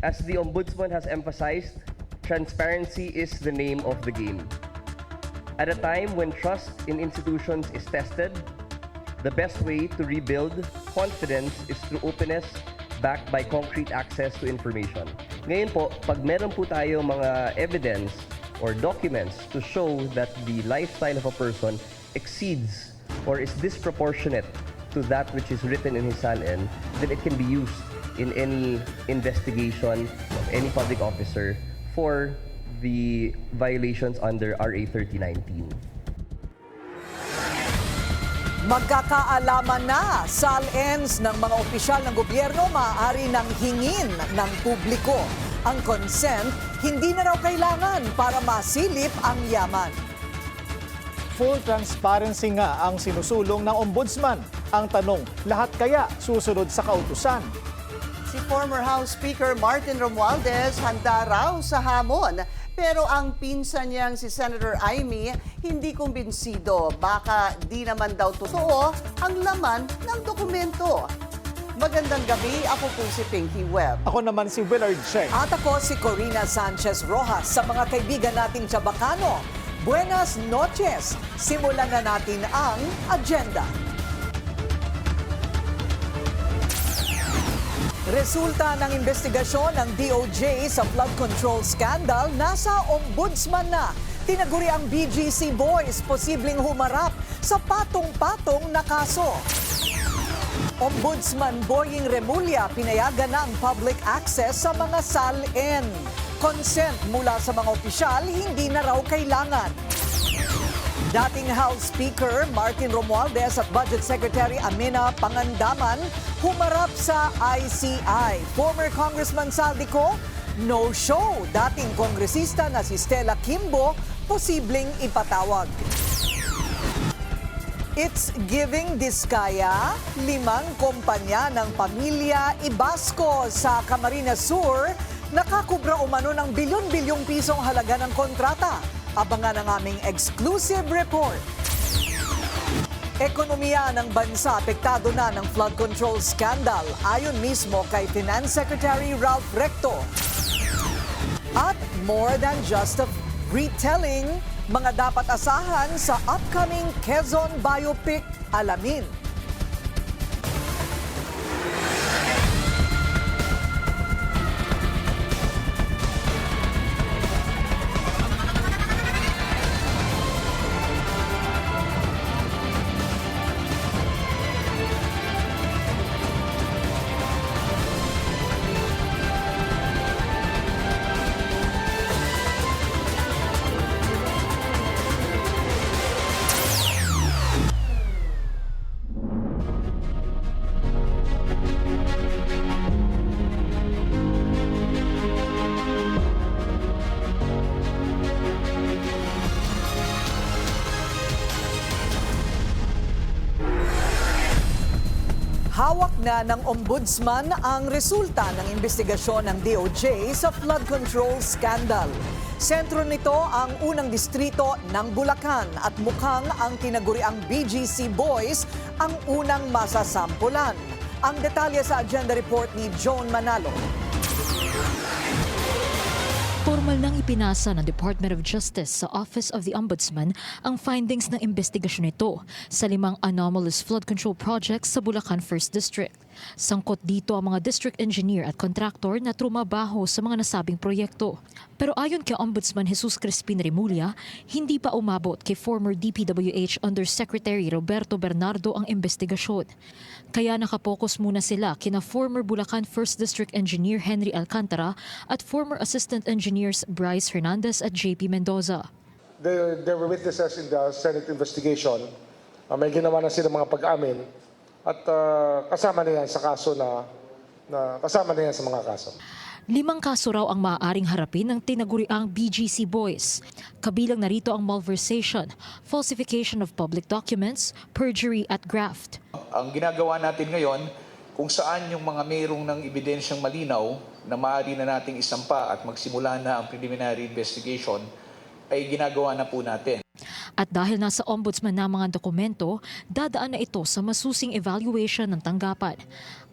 As the Ombudsman has emphasized, transparency is the name of the game. At a time when trust in institutions is tested, the best way to rebuild confidence is through openness backed by concrete access to information. Ngayon po, pag meron po tayo mga evidence or documents to show that the lifestyle of a person exceeds or is disproportionate to that which is written in his SALN, then it can be used in any investigation of any public officer for the violations under RA 3019. Magkakaalaman na, SALNs ng mga opisyal ng gobyerno maaari nang hingin ng publiko. Ang consent, hindi na raw kailangan para masilip ang yaman. Full transparency nga ang sinusulong ng Ombudsman. Ang tanong, lahat kaya susunod sa kautusan? Si former House Speaker Martin Romualdez handa raw sa hamon. Pero ang pinsan niyang si Senator Amy hindi kumbinsido. Baka di naman daw totoo ang laman ng dokumento. Magandang gabi, ako po si Pinky Webb. Ako naman si Willard Cheng. At ako si Corina Sanchez Rojas. Sa mga kaibigan nating Chabacano, buenas noches! Simulan na natin ang agenda. Resulta ng investigasyon ng DOJ sa flood control scandal nasa ombudsman na. Tinaguri ang BGC Boys, posibleng humarap sa patong-patong na kaso. Ombudsman Boying Remulla pinayagan na ang public access sa mga SALN. Consent mula sa mga opisyal hindi na raw kailangan. Dating House Speaker Martin Romualdez at Budget Secretary Amina Pangandaman humarap sa ICI. Former Congressman Saldico, no show. Dating kongresista na si Stella Kimbo, posibleng ipatawag. It's giving Diskaya, 5 kumpanya ng pamilya Ibasco sa Camarines Sur nakakubra umano ng bilyon-bilyong pisong halaga ng kontrata. Abangan ang aming exclusive report. Ekonomiya ng bansa apektado na ng flood control scandal ayon mismo kay Finance Secretary Ralph Recto. At more than just a retelling, mga dapat asahan sa upcoming Quezon biopic, alamin. Hawak na ng Ombudsman ang resulta ng investigasyon ng DOJ sa flood control scandal. Sentro nito ang unang distrito ng Bulacan at mukhang ang tinaguriang BGC Boys ang unang masasampulan. Ang detalye sa agenda report ni Joan Manalo. Formal nang ipinasa ng Department of Justice sa Office of the Ombudsman ang findings ng investigasyon nito sa 5 anomalous flood control projects sa Bulacan 1st District. Sangkot dito ang mga district engineer at contractor na trumabaho sa mga nasabing proyekto. Pero ayon kay Ombudsman Jesus Crispin Remulla, hindi pa umabot kay former DPWH Undersecretary Roberto Bernardo ang investigasyon. Kaya nakapokus muna sila kina former Bulacan 1st District Engineer Henry Alcantara at former Assistant Engineers Bryce Hernandez at JP Mendoza. There were witnesses in the Senate investigation. May ginawa na sila mga pag-amin at kasama na yan sa kaso kasama na yan sa mga kaso. 5 kaso raw ang maaaring harapin ng tinaguriang BGC Boys. Kabilang narito ang malversation, falsification of public documents, perjury at graft. Ang ginagawa natin ngayon, kung saan yung mga mayroong ng ebidensyang malinaw na maaari na nating isampa at magsimula na ang preliminary investigation, ay ginagawa na po natin. At dahil nasa ombudsman na mga dokumento, dadaan na ito sa masusing evaluation ng tanggapan.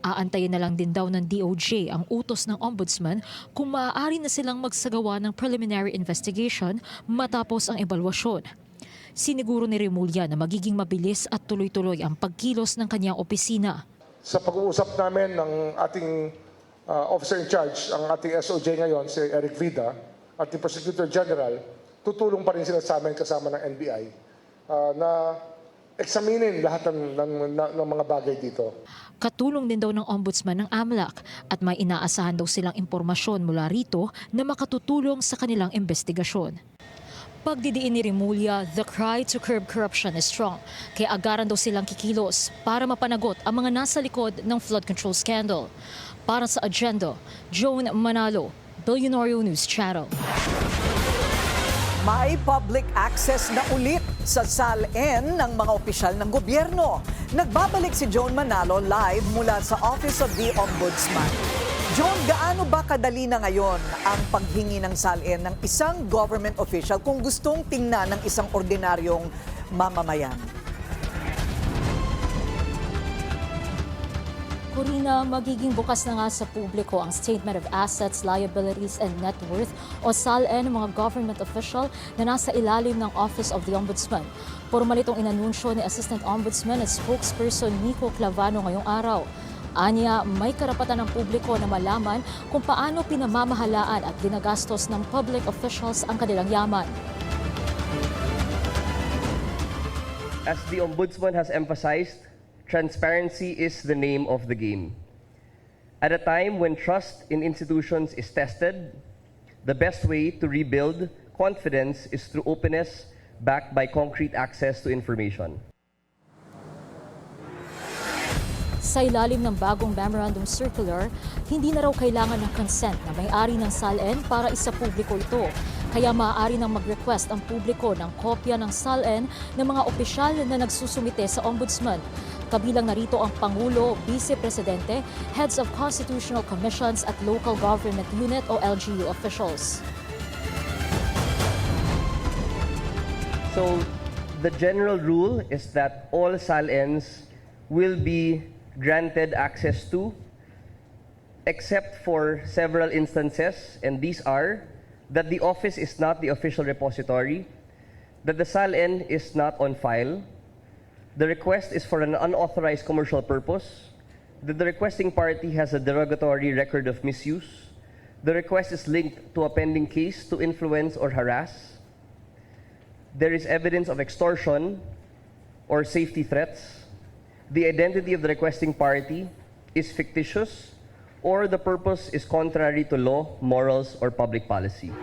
Aantayin na lang din daw ng DOJ ang utos ng ombudsman kung maaari na silang magsagawa ng preliminary investigation matapos ang ebalwasyon. Siniguro ni Remulla na magiging mabilis at tuloy-tuloy ang pagkilos ng kanyang opisina. Sa pag-uusap namin ng ating officer in charge, ang ating SOJ ngayon, si Eric Vida, at yung Prosecutor General, tutulong pa rin sila sa amin kasama ng NBI na examinin lahat ng mga bagay dito. Katulong din daw ng ombudsman ng AMLAC at may inaasahan daw silang impormasyon mula rito na makatutulong sa kanilang investigasyon. Pagdidiin ni Remulla, the cry to curb corruption is strong, kaya agaran daw silang kikilos para mapanagot ang mga nasa likod ng flood control scandal. Para sa Agenda, Joan Manalo, Billionario News Channel. May public access na ulit sa SALN ng mga opisyal ng gobyerno. Nagbabalik si Joan Manalo live mula sa Office of the Ombudsman. Joan, gaano ba kadali na ngayon ang paghingi ng SALN ng isang government official kung gustong tingnan ng isang ordinaryong mamamayan? Corina, magiging bukas na nga sa publiko ang Statement of Assets, Liabilities and Net Worth o SALN ng mga government official na nasa ilalim ng Office of the Ombudsman. Formal itong inanunsyo ni Assistant Ombudsman at Spokesperson Nico Clavano ngayong araw. Anya, may karapatan ng publiko na malaman kung paano pinamamahalaan at ginagastos ng public officials ang kanilang yaman. As the Ombudsman has emphasized, transparency is the name of the game. At a time when trust in institutions is tested, the best way to rebuild confidence is through openness backed by concrete access to information. Sa ilalim ng bagong Memorandum Circular, hindi na raw kailangan ng consent na may-ari ng SALN para isapubliko ito. Kaya maaari nang mag-request ang publiko ng kopya ng SALN ng mga opisyal na nagsusumite sa Ombudsman. Kabilang narito ang Pangulo, Vice Presidente, Heads of Constitutional Commissions at Local Government Unit o LGU officials. So, the general rule is that all SALNs will be granted access to, except for several instances, and these are that the office is not the official repository, that the SALN is not on file, the request is for an unauthorized commercial purpose, that the requesting party has a derogatory record of misuse, the request is linked to a pending case to influence or harass, there is evidence of extortion or safety threats, the identity of the requesting party is fictitious, or the purpose is contrary to law, morals, or public policy.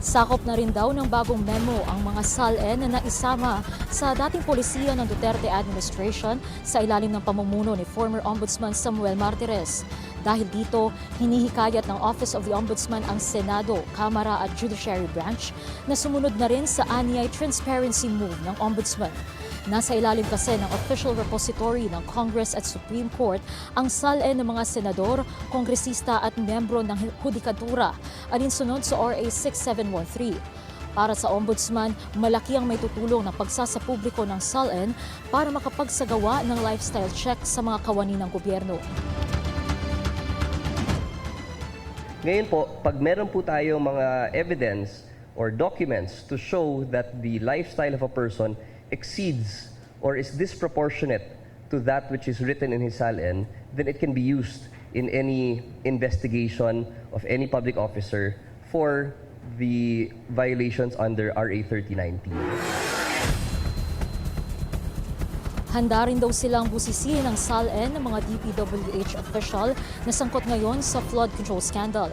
Sakop na rin daw ng bagong memo ang mga SALN na naisama sa dating polisiya ng Duterte administration sa ilalim ng pamumuno ni former Ombudsman Samuel Martires. Dahil dito, hinihikayat ng Office of the Ombudsman ang Senado, Kamara at Judiciary Branch na sumunod na rin sa anyay transparency move ng Ombudsman. Nasa ilalim kasi ng official repository ng Congress at Supreme Court ang SALN ng mga senador, kongresista at miyembro ng hudikatura, alinsunod sa RA 6713. Para sa Ombudsman, malaki ang may tutulong ng pagsasapubliko ng SALN para makapagsagawa ng lifestyle check sa mga kawani ng gobyerno. Ngayon po, pag meron po tayo mga evidence or documents to show that the lifestyle of a person exceeds or is disproportionate to that which is written in his SALN, then it can be used in any investigation of any public officer for the violations under RA 3019. Handa rin daw silang busisihin ng SALN ng mga DPWH official na sangkot ngayon sa flood control scandal.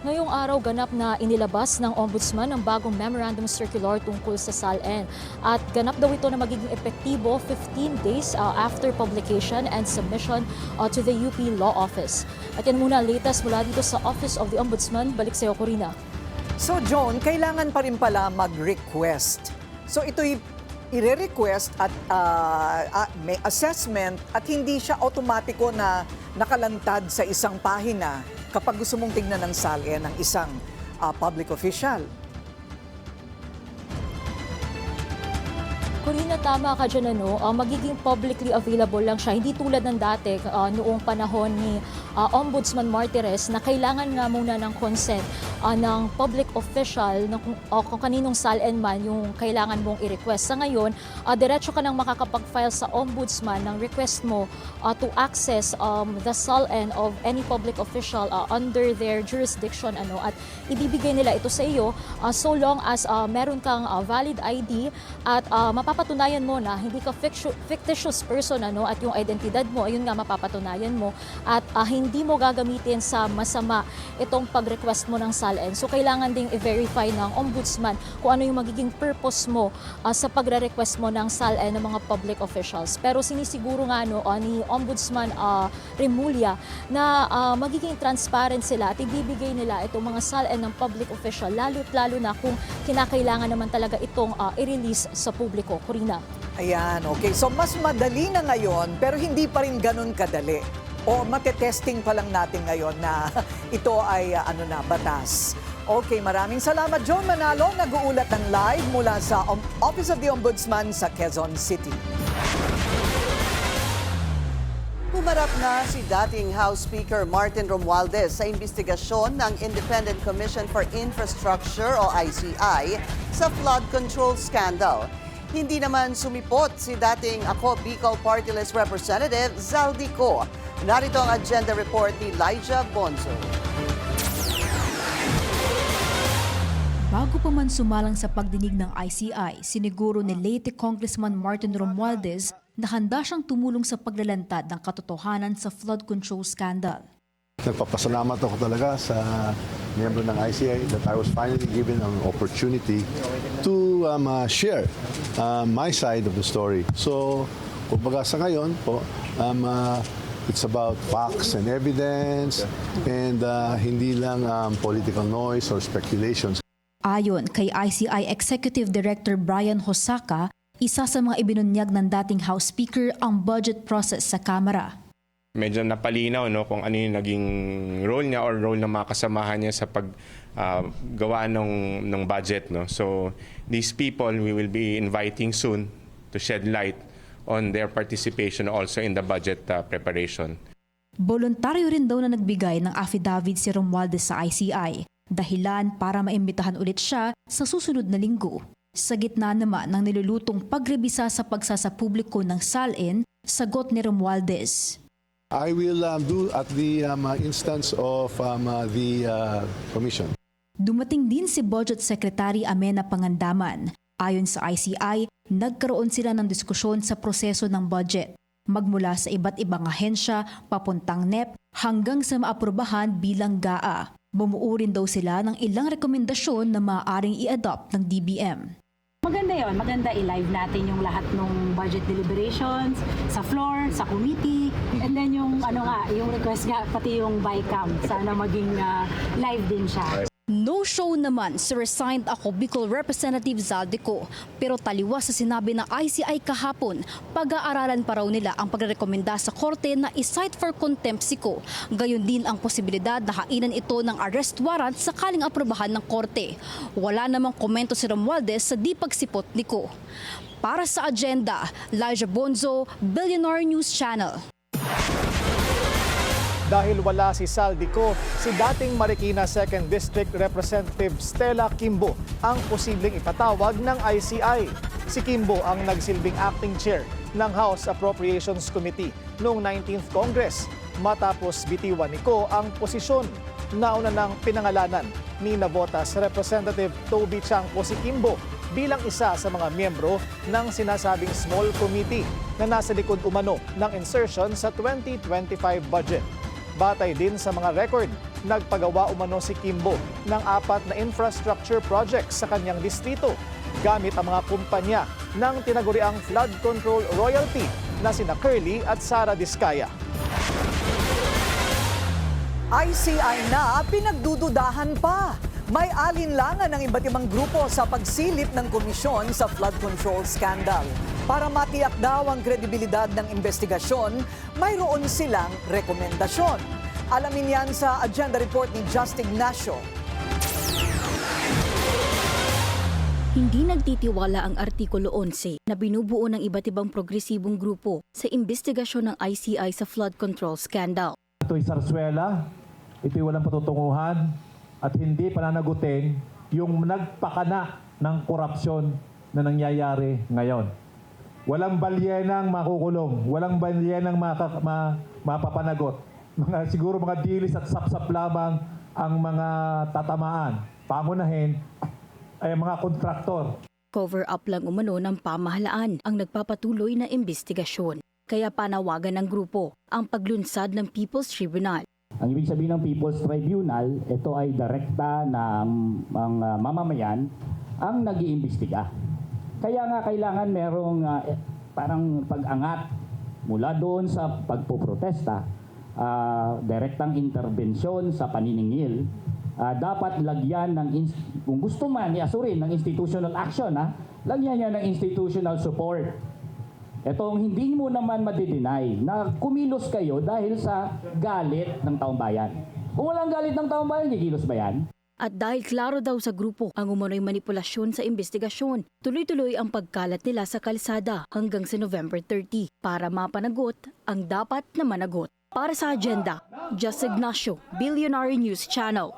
Ngayong araw ganap na inilabas ng Ombudsman ang bagong Memorandum Circular tungkol sa SALN at ganap daw ito na magiging epektibo 15 days after publication and submission to the UP Law Office. At yan muna latest mula dito sa Office of the Ombudsman. Balik sa iyo, Corina. So John, kailangan pa rin pala mag-request. So ito'y i-request at may assessment at hindi siya automatiko na nakalantad sa isang pahina kapag gusto mong tignan ng SALN ng isang public official. Corina, tama ka dyan, magiging publicly available lang siya. Hindi tulad ng dati noong panahon ni Ombudsman Martires na kailangan nga muna ng consent ng public official na kung kaninong SALN man yung kailangan mong i-request. Sa ngayon, diretso ka nang makakapag-file sa Ombudsman ng request mo to access the SALN of any public official under their jurisdiction at ibibigay nila ito sa iyo so long as meron kang valid ID at mapapatunayan mo na hindi ka fictitious person at yung identidad mo ayun nga mapapatunayan mo at hindi mo gagamitin sa masama itong pag-request mo ng SALN. So kailangan ding i-verify ng Ombudsman kung ano yung magiging purpose mo sa pagre-request mo ng SALN ng mga public officials. Pero sinisiguro nga ni Ombudsman Remulla na magiging transparent sila at ibibigay nila itong mga SALN ng public official lalo na kung kinakailangan naman talaga itong i-release sa publiko. Corina. Ayan, okay. So mas madali na ngayon pero hindi pa rin ganun kadali. O matetesting pa lang natin ngayon na ito ay batas. Okay, maraming salamat John Manalo, nag-uulat ng live mula sa Office of the Ombudsman sa Quezon City. Humarap na si dating House Speaker Martin Romualdez sa investigasyon ng Independent Commission for Infrastructure o ICI sa flood control scandal. Hindi naman sumipot si dating Ako Bicol Party List Representative Zaldico. Narito ang agenda report ni Elijah Bonzo. Bago pa man sumalang sa pagdinig ng ICI, siniguro ni late Congressman Martin Romualdez na handa siyang tumulong sa paglalantad ng katotohanan sa flood control scandal. Nagpapasalamat ako talaga sa miyembro ng ICI that I was finally given an opportunity to share my side of the story. So, kumbaga sa ngayon po, it's about facts and evidence and hindi lang political noise or speculations. Ayon kay ICI Executive Director Brian Hosaka, isa sa mga ibinunyag ng dating House Speaker ang budget process sa Kamara. Medyo napalinaw kung ano yung naging role niya or role ng mga kasamahan niya sa paggawa ng budget. So these people we will be inviting soon to shed light on their participation also in the budget preparation. Voluntaryo rin daw na nagbigay ng affidavit si Romualdez sa ICI, dahilan para maimbitahan ulit siya sa susunod na linggo. Sa gitna naman ng nilulutong pagrebisa sa pagsasapubliko ng SALN, sagot ni Romualdez. I will do at the instance of the commission. Dumating din si Budget Secretary Amena Pangandaman. Ayon sa ICI, nagkaroon sila ng diskusyon sa proseso ng budget, magmula sa iba't ibang ahensya, papuntang NEP, hanggang sa maaprubahan bilang GAA. Bumuo rin daw sila ng ilang rekomendasyon na maaaring i-adopt ng DBM. Maganda yon, maganda i-live natin yung lahat ng budget deliberations sa floor, sa committee, and then yung yung request nga pati yung bycam, sana maging live din siya. No show naman si resigned Ako Bicol Representative Zaldico, pero taliwas sa sinabi ng ICI kahapon, pag-aaralan pa raw nila ang pagrekomenda sa korte na i-cite for contempt si Ko. Gayon din ang posibilidad na hainan ito ng arrest warrant sakaling aprobahan ng korte. Wala namang komento si Romualdez sa di pagsipot ni Ko. Para sa agenda, Elijah Bonzo, Billionaire News Channel. Dahil wala si Zaldico, si dating Marikina 2nd District Representative Stella Kimbo ang posibleng ipatawag ng ICI. Si Kimbo ang nagsilbing acting chair ng House Appropriations Committee noong 19th Congress. Matapos bitiwan ni Ko ang posisyon, nauna ng pinangalanan ni Navotas Representative Toby Chanco si Kimbo bilang isa sa mga miyembro ng sinasabing small committee na nasa likod umano ng insertion sa 2025 budget. Batay din sa mga record, nagpagawa umano si Kimbo ng 4 na infrastructure projects sa kanyang distrito gamit ang mga kumpanya ng tinaguriang flood control royalty na sina Curly at Sara Diskaya. ICI na pinagdududahan pa. May alinlangan ng iba't ibang grupo sa pagsilip ng komisyon sa flood control scandal. Para matiyak daw ang kredibilidad ng investigasyon, mayroon silang rekomendasyon. Alamin yan sa agenda report ni Just Ignacio. Hindi nagtitiwala ang Artikulo 11 na binubuo ng iba't ibang progresibong grupo sa investigasyon ng ICI sa flood control scandal. Ito'y sarswela, ito'y walang patutunguhan at hindi pananagutin yung nagpakana ng korupsyon na nangyayari ngayon. Walang balyenang makukulong, walang balyenang mapapanagot. Siguro mga dilis at sapsap lamang ang mga tatamaan. Pangunahin ay mga kontraktor. Cover-up lang umano ng pamahalaan ang nagpapatuloy na investigasyon. Kaya panawagan ng grupo ang paglunsad ng People's Tribunal. Ang ibig sabihin ng People's Tribunal, ito ay direkta ng mamamayan ang nag-iimbestiga. Kaya nga kailangan merong parang pag-angat mula doon sa pagpoprotesta, direktang interbensyon sa paniningil. Dapat lagyan ng, kung gusto man iasurin ng institutional action, lagyan niya ng institutional support. Itong hindi mo naman madideny na kumilos kayo dahil sa galit ng taong bayan. Kung walang galit ng taong bayan, kikilos ba yan? At dahil klaro daw sa grupo ang umano'y manipulasyon sa investigasyon, tuloy-tuloy ang pagkalat nila sa kalsada hanggang sa November 30 para mapanagot ang dapat na managot. Para sa agenda, Just Ignacio, Billionaire News Channel.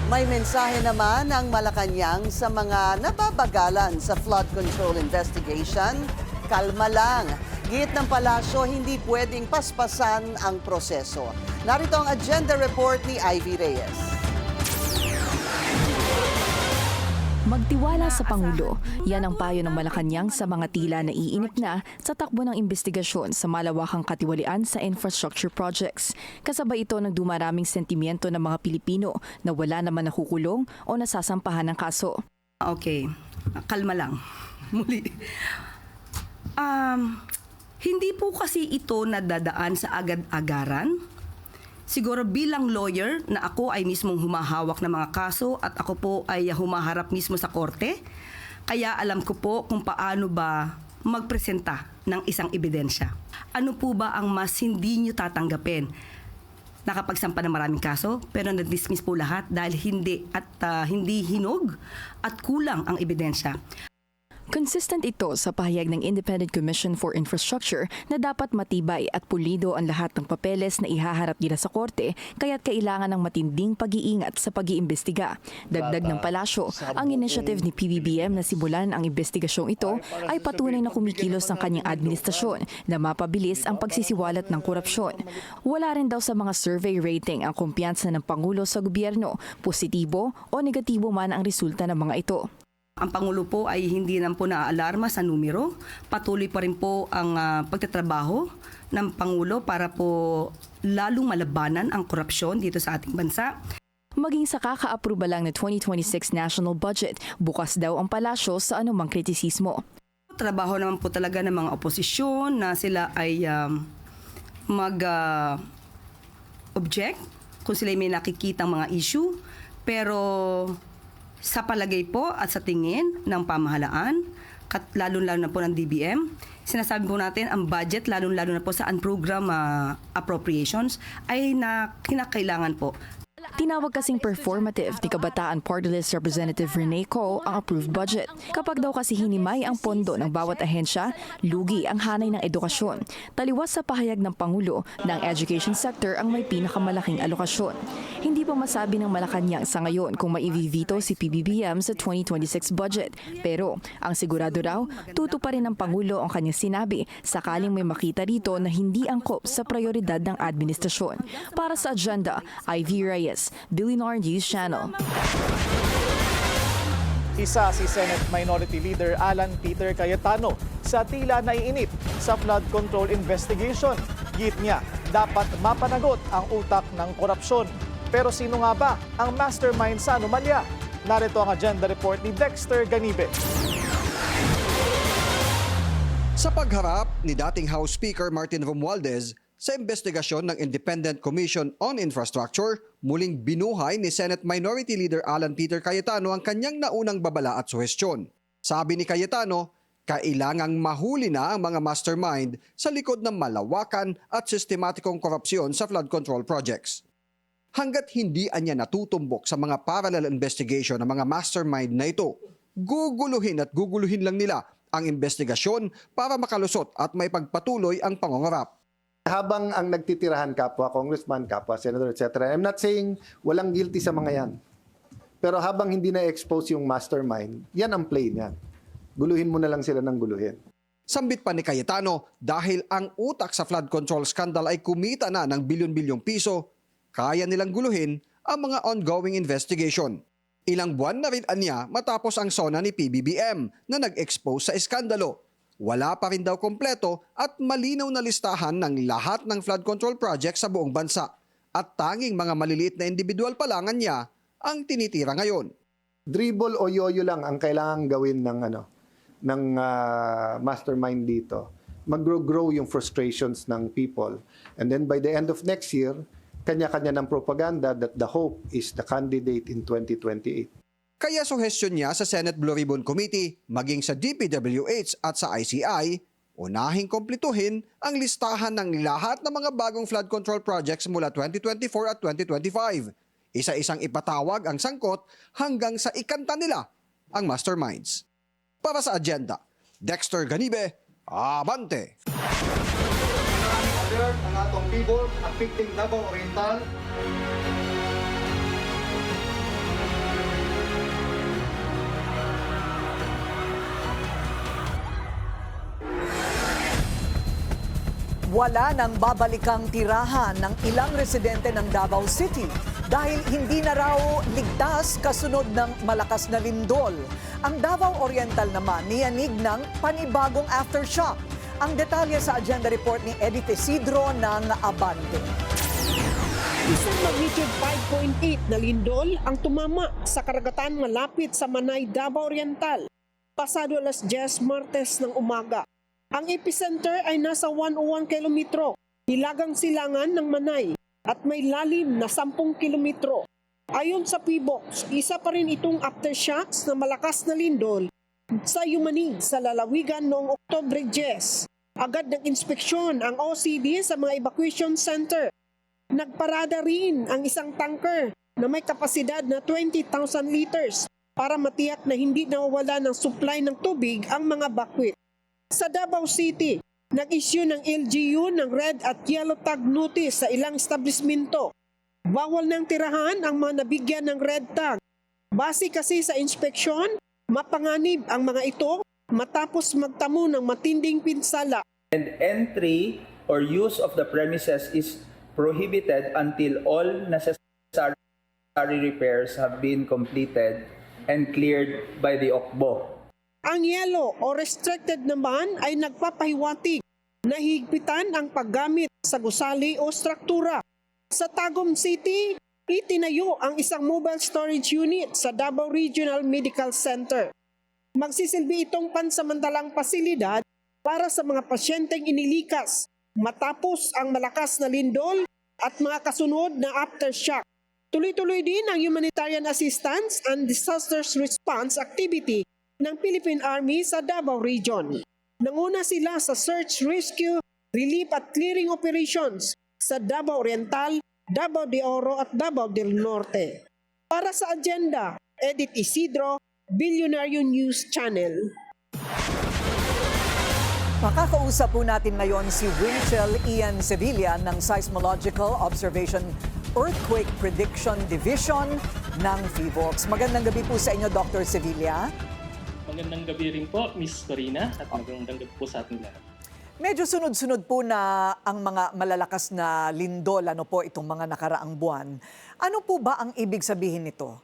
May mensahe naman ang Malacanang sa mga nababagalan sa flood control investigation. Kalma lang. Git ng palasyo, hindi pwedeng paspasan ang proseso. Narito ang agenda report ni Ivy Reyes. Magtiwala sa Pangulo. Yan ang payo ng Malacanang sa mga tila naiinip na sa takbo ng investigasyon sa malawakang katiwalian sa infrastructure projects. Kasabay ito ng dumaraming sentimiento ng mga Pilipino na wala naman nakukulong o nasasampahan ng kaso. Okay, kalma lang. Muli. Hindi po kasi ito nadadaan sa agad-agaran. Siguro bilang lawyer na ako ay mismong humahawak ng mga kaso at ako po ay humaharap mismo sa korte. Kaya alam ko po kung paano ba magpresenta ng isang ebidensya. Ano po ba ang mas hindi nyo tatanggapin? Nakapagsampa ng maraming kaso pero na-dismiss po lahat dahil hindi hinog at kulang ang ebidensya. Consistent ito sa pahayag ng Independent Commission for Infrastructure na dapat matibay at pulido ang lahat ng papeles na ihaharap nila sa korte kaya't kailangan ng matinding pag-iingat sa pag-iimbestiga. Dagdag ng palasyo, ang initiative ni PBBM na simulan ang investigasyong ito ay patunay na kumikilos ang kanyang administrasyon na mapabilis ang pagsisiwalat ng korupsyon. Wala rin daw sa mga survey rating ang kumpiyansa ng Pangulo sa gobyerno, positibo o negatibo man ang resulta ng mga ito. Ang Pangulo po ay hindi naman po naaalarma sa numero. Patuloy pa rin po ang pagtatrabaho ng Pangulo para po lalong malabanan ang korupsyon dito sa ating bansa. Maging sa kaka-aproba lang na 2026 national budget, bukas daw ang palasyo sa anumang kritisismo. Trabaho naman po talaga ng mga oposisyon na sila ay mag-object kung sila may nakikitang mga issue. Pero sa palagay po at sa tingin ng pamahalaan, lalo-lalo na po ng DBM, sinasabi po natin ang budget, lalo-lalo na po sa unprogram appropriations, ay kinakailangan po. Tinawag kasing performative ni Kabataan Party List Representative Rene Co ang approved budget. Kapag daw kasi hinimay ang pondo ng bawat ahensya, lugi ang hanay ng edukasyon. Taliwas sa pahayag ng Pangulo na ang education sector ang may pinakamalaking alokasyon. Hindi pa masabi ng Malacanang sa ngayon kung maivivito si PBBM sa 2026 budget. Pero ang sigurado raw, tuto pa rin ng Pangulo ang kanyang sinabi sakaling may makita rito na hindi angkop sa prioridad ng administrasyon. Para sa agenda, Ivy Reyes, Billionaire News Channel. Isa si Senate Minority Leader Alan Peter Cayetano sa tila naiinip sa flood control investigation. Git niya, dapat mapanagot ang utak ng korupsyon. Pero sino nga ba ang mastermind sa anomalya? Narito ang agenda report ni Dexter Ganibe. Sa pagharap ni dating House Speaker Martin Romualdez sa investigasyon ng Independent Commission on Infrastructure, muling binuhay ni Senate Minority Leader Alan Peter Cayetano ang kanyang naunang babala at suhestyon. Sabi ni Cayetano, kailangang mahuli na ang mga mastermind sa likod ng malawakan at sistematikong korupsyon sa flood control projects. Hanggat hindi anya natutumbok sa mga parallel investigation ng mga mastermind na ito, guguluhin at guguluhin lang nila ang investigasyon para makalusot at may pagpatuloy ang pangongarap. Habang ang nagtitirahan kapwa congressman, kapwa senator, etc. I'm not saying walang guilty sa mga yan. Pero habang hindi na-expose yung mastermind, yan ang play niyan. Guluhin mo na lang sila ng guluhin. Sambit pa ni Cayetano, dahil ang utak sa flood control scandal ay kumita na ng bilyon-bilyong piso, kaya nilang guluhin ang mga ongoing investigation. Ilang buwan na rin anya matapos ang SONA ni PBBM na nag-expose sa iskandalo. Wala pa rin daw kompleto at malinaw na listahan ng lahat ng flood control projects sa buong bansa. At tanging mga maliliit na individual pa lang niya ang tinitira ngayon. Dribble o yoyo lang ang kailangan gawin ng mastermind dito. Mag-grow yung frustrations ng people. And then by the end of next year, kanya-kanya ng propaganda that the hope is the candidate in 2028. Kaya suhestyon niya sa Senate Blue Ribbon Committee, maging sa DPWH at sa ICI, unahing kompletuhin ang listahan ng lahat ng mga bagong flood control projects mula 2024 at 2025. Isa-isang ipatawag ang sangkot hanggang sa ikanta nila ang masterminds. Para sa agenda, Dexter Ganibe, Abante! Alert ang atong people affecting Davao Oriental. Wala nang babalikang tirahan ng ilang residente ng Davao City dahil hindi na raw ligtas kasunod ng malakas na lindol. Ang Davao Oriental naman niyanig ng panibagong aftershock. Ang detalye sa agenda report ni Edith Isidro ng Abante. Isang magnitude 5.8 na lindol ang tumama sa karagatan malapit sa Manay, Davao Oriental, pasado alas 10 Martes ng umaga. Ang epicenter ay nasa 101 kilometro, hilagang silangan ng Manay at may lalim na 10 kilometro. Ayon sa PBOX, isa pa rin itong aftershocks na malakas na lindol sa Yumanig sa lalawigan noong Oktubre 10. Agad ng inspeksyon ang OCD sa mga evacuation center. Nagparada rin ang isang tanker na may kapasidad na 20,000 liters para matiyak na hindi nawawala ng supply ng tubig ang mga bakwit. Sa Davao City, nag-issue ng LGU ng red at yellow tag notice sa ilang establishmento. Bawal ng tirahan ang mga nabigyan ng red tag. Base kasi sa inspeksyon, mapanganib ang mga ito matapos magtamo ng matinding pinsala. And entry or use of the premises is prohibited until all necessary repairs have been completed and cleared by the OCBO. Ang yellow o restricted naman ay nagpapahiwatig na higpitan ang paggamit sa gusali o struktura. Sa Tagum City, itinayo ang isang mobile storage unit sa Davao Regional Medical Center. Magsisilbi itong pansamantalang pasilidad para sa mga pasyenteng inilikas matapos ang malakas na lindol at mga kasunod na aftershock. Tuloy-tuloy din ang humanitarian assistance and disasters response activity ng Philippine Army sa Davao Region. Nanguna sila sa search, rescue, relief at clearing operations sa Davao Oriental, Davao de Oro at Davao del Norte. Para sa agenda, Edith Isidro, Billionaire News Channel. Makakausap po natin ngayon si Winchell Ian Sevilla ng Seismological Observation Earthquake Prediction Division ng PBOX. Magandang gabi po sa inyo, Dr. Sevilla. Magandang gabi rin po, Miss Corina, at magandang gabi po sa ating lahat. Medyo sunod-sunod po na ang mga malalakas na lindol, po itong mga nakaraang buwan. Ano po ba ang ibig sabihin nito?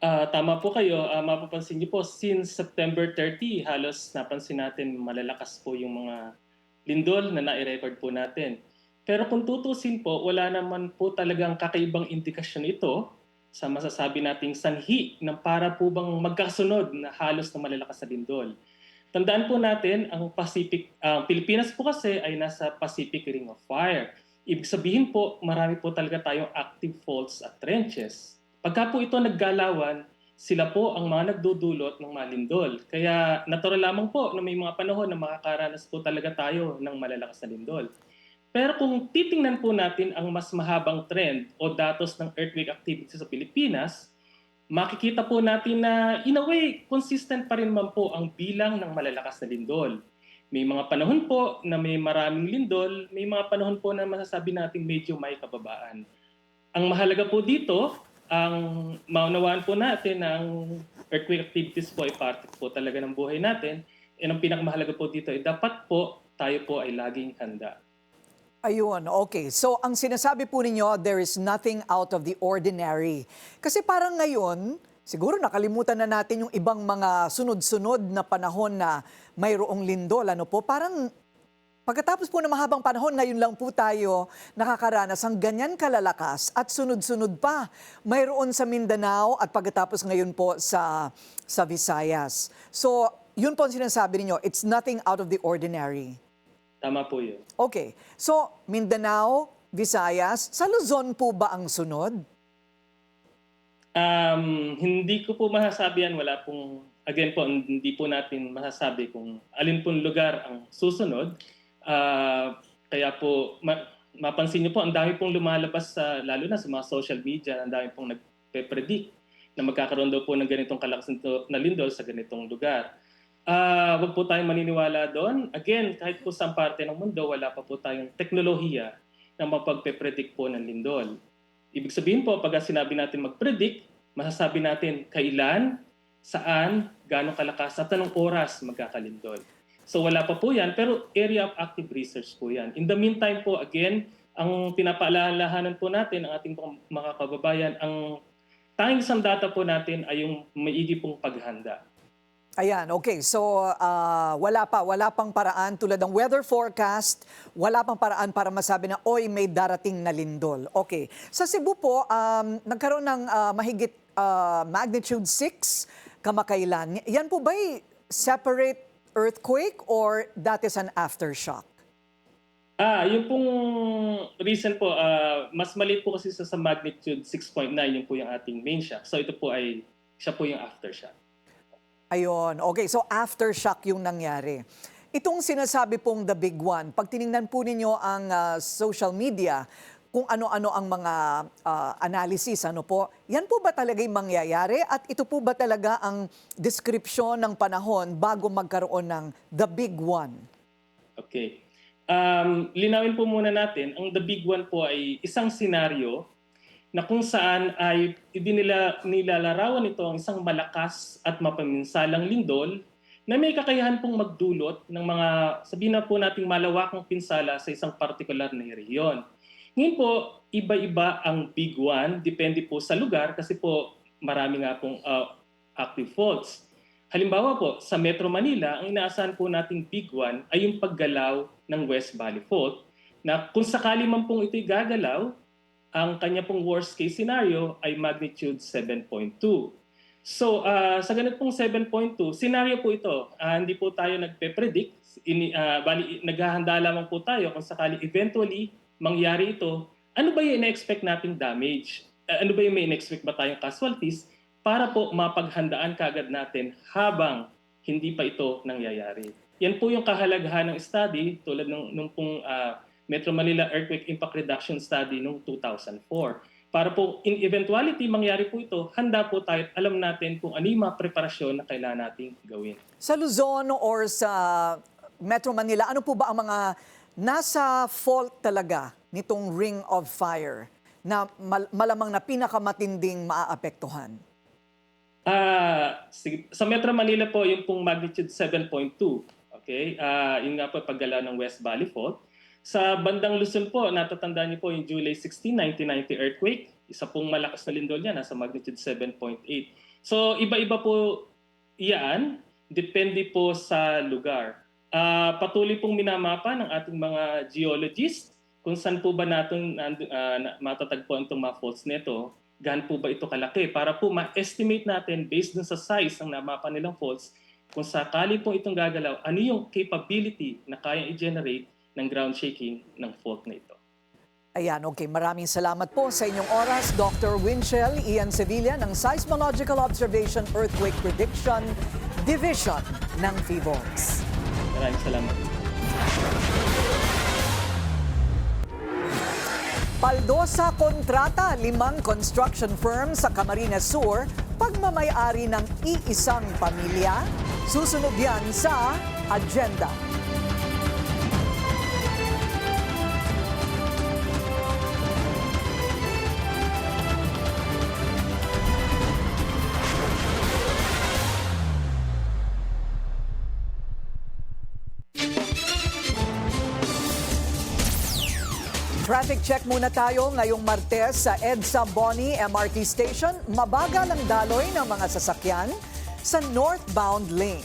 Tama po kayo. Mapapansin niyo po, since September 30, halos napansin natin malalakas po yung mga lindol na nai-record po natin. Pero kung tutusin po, wala naman po talagang kakaibang indikasyon ito sa masasabi nating sanhi ng para po bang magkasunod na halos na malalakas na lindol. Tandaan po natin, ang Pilipinas po kasi ay nasa Pacific Ring of Fire. Ibig sabihin po, marami po talaga tayong active faults at trenches. Pagka po ito naggalawan, sila po ang mga nagdudulot ng mga lindol. Kaya natural lamang po na may mga panahon na makakaranas po talaga tayo ng malalakas na lindol. Pero kung titingnan po natin ang mas mahabang trend o datos ng earthquake activity sa Pilipinas, makikita po natin na in a way, consistent pa rin man po ang bilang ng malalakas na lindol. May mga panahon po na may maraming lindol, may mga panahon po na masasabi natin medyo may kababaan. Ang mahalaga po dito, ang maunawaan po natin na ang earthquake activities po ay parte po talaga ng buhay natin. And ang pinakamahalaga po dito ay dapat po tayo po ay laging handa. Ayun, okay. So ang sinasabi po ninyo, there is nothing out of the ordinary. Kasi parang ngayon, siguro nakalimutan na natin yung ibang mga sunod-sunod na panahon na mayroong lindol. Ano po? Parang pagkatapos po ng mahabang panahon, ngayon lang po tayo nakakaranas ng ganyan kalalakas at sunod-sunod pa. Mayroon sa Mindanao at pagkatapos ngayon po sa Visayas. So yun po ang sinasabi ninyo, it's nothing out of the ordinary. Tama po yun. Okay. So, Mindanao, Visayas, sa Luzon po ba ang sunod? Hindi ko po masasabi yan. Wala pong, again po, hindi po natin masasabi kung alin pong lugar ang susunod. Kaya po, mapansin niyo po, ang dami pong lumalabas, lalo na sa mga social media, ang dami pong nagpe-predict na magkakaroon daw po ng ganitong kalakas na lindol sa ganitong lugar. Wag po tayong maniniwala doon. Again, kahit po sa parte ng mundo, wala pa po tayong teknolohiya na mapagpe-predict po ng lindol. Ibig sabihin po, pag sinabi natin mag-predict, masasabi natin kailan, saan, gaano kalakas, at anong oras magkakalindol. So wala pa po yan, pero area of active research po yan. In the meantime po, again, ang pinapaalalahanan po natin, ang ating mga kababayan, ang tanging isang data po natin ay yung maigi pong paghanda. Ayan, okay. So, wala pang paraan tulad ng weather forecast, wala pang paraan para masabi na, oy, may darating na lindol. Okay. Sa Cebu po, nagkaroon ng mahigit magnitude 6 kamakailan. Yan po ba'y separate earthquake or that is an aftershock? Yung pong recent po, mas maliit po kasi sa magnitude 6.9, yung po yung ating main shock. So ito po ay, siya po yung aftershock. Ayun. Okay, so aftershock yung nangyari. Itong sinasabi pong the big one, pag tiningnan po ninyo ang social media, kung ano-ano ang mga analysis, ano po, yan po ba talaga yung mangyayari? At ito po ba talaga ang description ng panahon bago magkaroon ng the big one? Okay. Linawin po muna natin, ang the big one po ay isang senaryo na kung saan ay nilalarawan ito ang isang malakas at mapaminsalang lindol na may kakayahan pong magdulot ng mga, sabihin na po nating malawakang pinsala sa isang partikular na rehiyon. Ngayon po, iba-iba ang big one, depende po sa lugar kasi po marami nga pong active faults. Halimbawa po, sa Metro Manila, ang inaasahan po nating big one ay yung paggalaw ng West Valley Fault na kung sakali man pong ito'y gagalaw, ang kanya pong worst case scenario ay magnitude 7.2. So sa ganit pong 7.2, scenario po ito. Hindi po tayo nagpe-predict. Naghahanda lamang po tayo kung sakali eventually mangyari ito. Ano ba yung ina-expect nating damage? Ano ba yung may ina-expect ba tayong casualties para po mapaghandaan kaagad natin habang hindi pa ito nangyayari? Yan po yung kahalagahan ng study tulad nung pong Metro Manila Earthquake Impact Reduction Study noong 2004. Para po in eventuality mangyari po ito, handa po tayo at alam natin kung ano yung mga preparasyon na kailangan nating gawin. Sa Luzon or sa Metro Manila, ano po ba ang mga nasa fault talaga nitong ring of fire na malamang na pinakamatinding maaapektuhan? Sa Metro Manila po, yung pong magnitude 7.2. Okay? Yun nga po paggalaw ng West Valley Fault. Sa bandang Luzon po, natatandaan niyo po yung July 16, 1990 earthquake. Isa pong malakas na lindol niya, nasa magnitude 7.8. So iba-iba po iyan, depende po sa lugar. Patuloy pong minamapa ng ating mga geologists kung saan po ba natin matatagpuan itong mga faults nito, gaano po ba ito kalaki, para po ma-estimate natin based dun sa size ng namapa nilang faults, kung sakali po itong gagalaw, ano yung capability na kayang i-generate ng ground shaking ng fault na ito. Ayan, okay. Maraming salamat po sa inyong oras, Dr. Winchell Ian Sevilla ng Seismological Observation Earthquake Prediction Division ng PHIVOLCS. Maraming salamat. Paldo sa kontrata, 5 construction firm sa Camarines Sur, pagmamay-ari ng iisang pamilya. Susunod yan sa agenda. Traffic check muna tayo ngayong Martes sa EDSA Boni MRT Station. Mabagal ang daloy ng mga sasakyan sa northbound lane.